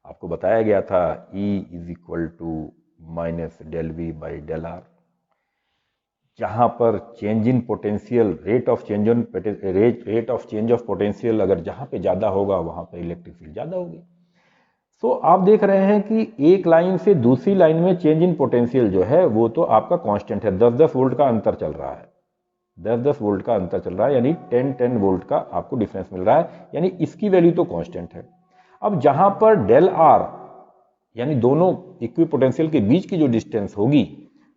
आपको बताया गया था E is equal to minus del V by del R. जहां पर change in potential, rate of change of potential अगर जहां पे ज्यादा होगा वहां पे इलेक्ट्रिक फील्ड ज्यादा होगी। सो आप देख रहे हैं कि एक लाइन से दूसरी लाइन में चेंज इन पोटेंशियल जो है वो तो आपका कांस्टेंट है, 10-10 वोल्ट का अंतर चल रहा है, 10-10 वोल्ट का अंतर चल रहा है, यानी 10-10 वोल्ट का आपको डिफरेंस मिल रहा है, यानी इसकी वैल्यू तो कांस्टेंट है। अब जहां पर डेल आर यानी दोनों इक्विपोटेंशियल के बीच की जो डिस्टेंस होगी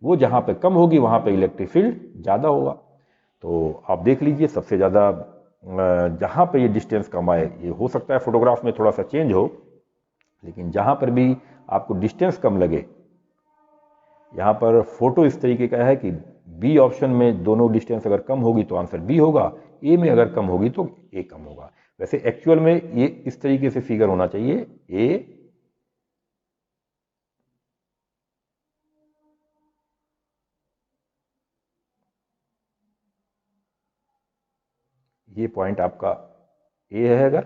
वो जहां पे कम होगी वहां पे इलेक्ट्रिक फील्ड ज्यादा होगा। तो आप देख लीजिए सबसे ज्यादा जहां पे ये डिस्टेंस कम आए, ये हो सकता है फोटोग्राफ में थोड़ा सा चेंज हो, लेकिन जहां पर भी आपको डिस्टेंस कम लगे, यहां पर फोटो इस तरीके का है कि बी ऑप्शन में दोनों डिस्टेंस अगर कम होगी तो आंसर बी होगा, ए में अगर कम होगी तो ए कम होगा। वैसे एक्चुअल में ये इस तरीके से फिगर होना चाहिए, ए ये पॉइंट आपका ए है, अगर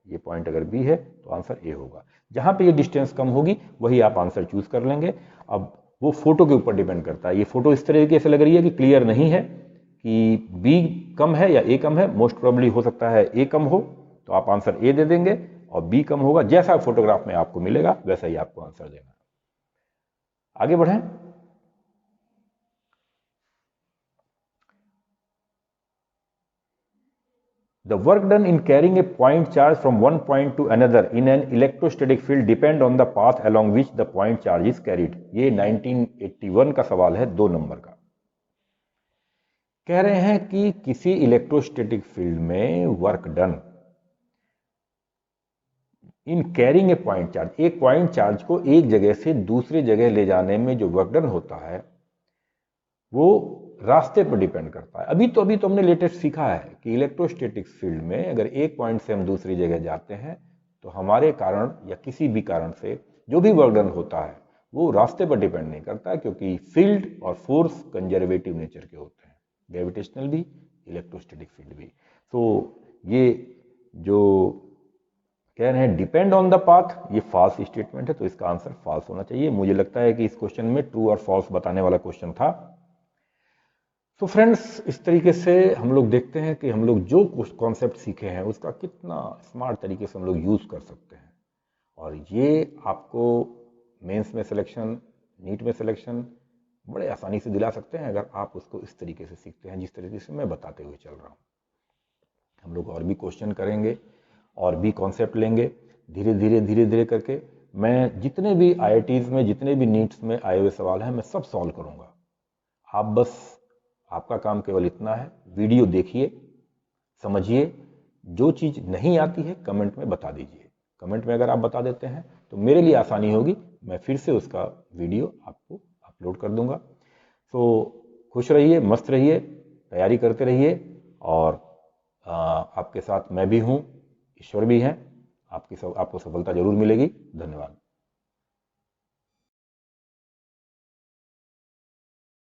ये पॉइंट अगर बी है तो आंसर ए होगा। जहां पे ये डिस्टेंस कम होगी वही आप आंसर चूज कर लेंगे। अब वो फोटो के ऊपर डिपेंड करता है। ये फोटो इस तरीके से लग रही है कि क्लियर नहीं है कि बी कम है या ए कम है, मोस्ट प्रोबेबली हो सकता है ए कम हो, तो आप आंसर ए दे देंगे, और बी कम होगा, जैसा फोटोग्राफ में आपको मिलेगा वैसा ही आपको आंसर देना। आगे बढ़ें। The work done in carrying a point charge from one point to another in an electrostatic field depend on the path along which the point charge is carried। ये 1981 का सवाल है, 2 नंबर का। कह रहे हैं कि किसी इलेक्ट्रोस्टैटिक फील्ड में work done in carrying a point charge, एक पॉइंट चार्ज को एक जगह से दूसरी जगह ले जाने में जो वर्क डन होता है वो रास्ते पर डिपेंड करता है। अभी तो हमने लेटेस्ट सीखा है कि इलेक्ट्रोस्टैटिक फील्ड में अगर एक पॉइंट से हम दूसरी जगह जाते हैं तो हमारे कारण या किसी भी कारण से जो भी वर्क डन होता है वो रास्ते पर डिपेंड नहीं करता, क्योंकि फील्ड और फोर्स कंजर्वेटिव नेचर के होते हैं, ग्रेविटेशनल भी, इलेक्ट्रोस्टैटिक फील्ड भी। तो ये जो कह रहे हैं डिपेंड ऑन द पाथ, ये फॉल्स स्टेटमेंट है, तो इसका आंसर फॉल्स होना चाहिए। मुझे लगता है कि इस क्वेश्चन में ट्रू और फॉल्स बताने वाला क्वेश्चन था। तो फ्रेंड्स, इस तरीके से हम लोग देखते हैं कि हम लोग जो कॉन्सेप्ट सीखे हैं उसका कितना स्मार्ट तरीके से हम लोग यूज कर सकते हैं, और ये आपको मेंस में सिलेक्शन, नीट में सिलेक्शन बड़े आसानी से दिला सकते हैं अगर आप उसको इस तरीके से सीखते हैं जिस तरीके से मैं बताते हुए चल रहा हूँ। हम लोग और भी क्वेश्चन करेंगे और भी कॉन्सेप्ट लेंगे, धीरे धीरे करके। मैं जितने भी IITs में, जितने भी नीट्स में आए हुए सवाल हैं, मैं सब सॉल्व करूंगा। आप बस, आपका काम केवल इतना है, वीडियो देखिए, समझिए, जो चीज नहीं आती है कमेंट में बता दीजिए। कमेंट में अगर आप बता देते हैं तो मेरे लिए आसानी होगी, मैं फिर से उसका वीडियो आपको अपलोड कर दूंगा। तो खुश रहिए, मस्त रहिए, तैयारी करते रहिए, और आपके साथ मैं भी हूँ, ईश्वर भी हैं। आपको सफलता जरूर मिलेगी। धन्यवाद।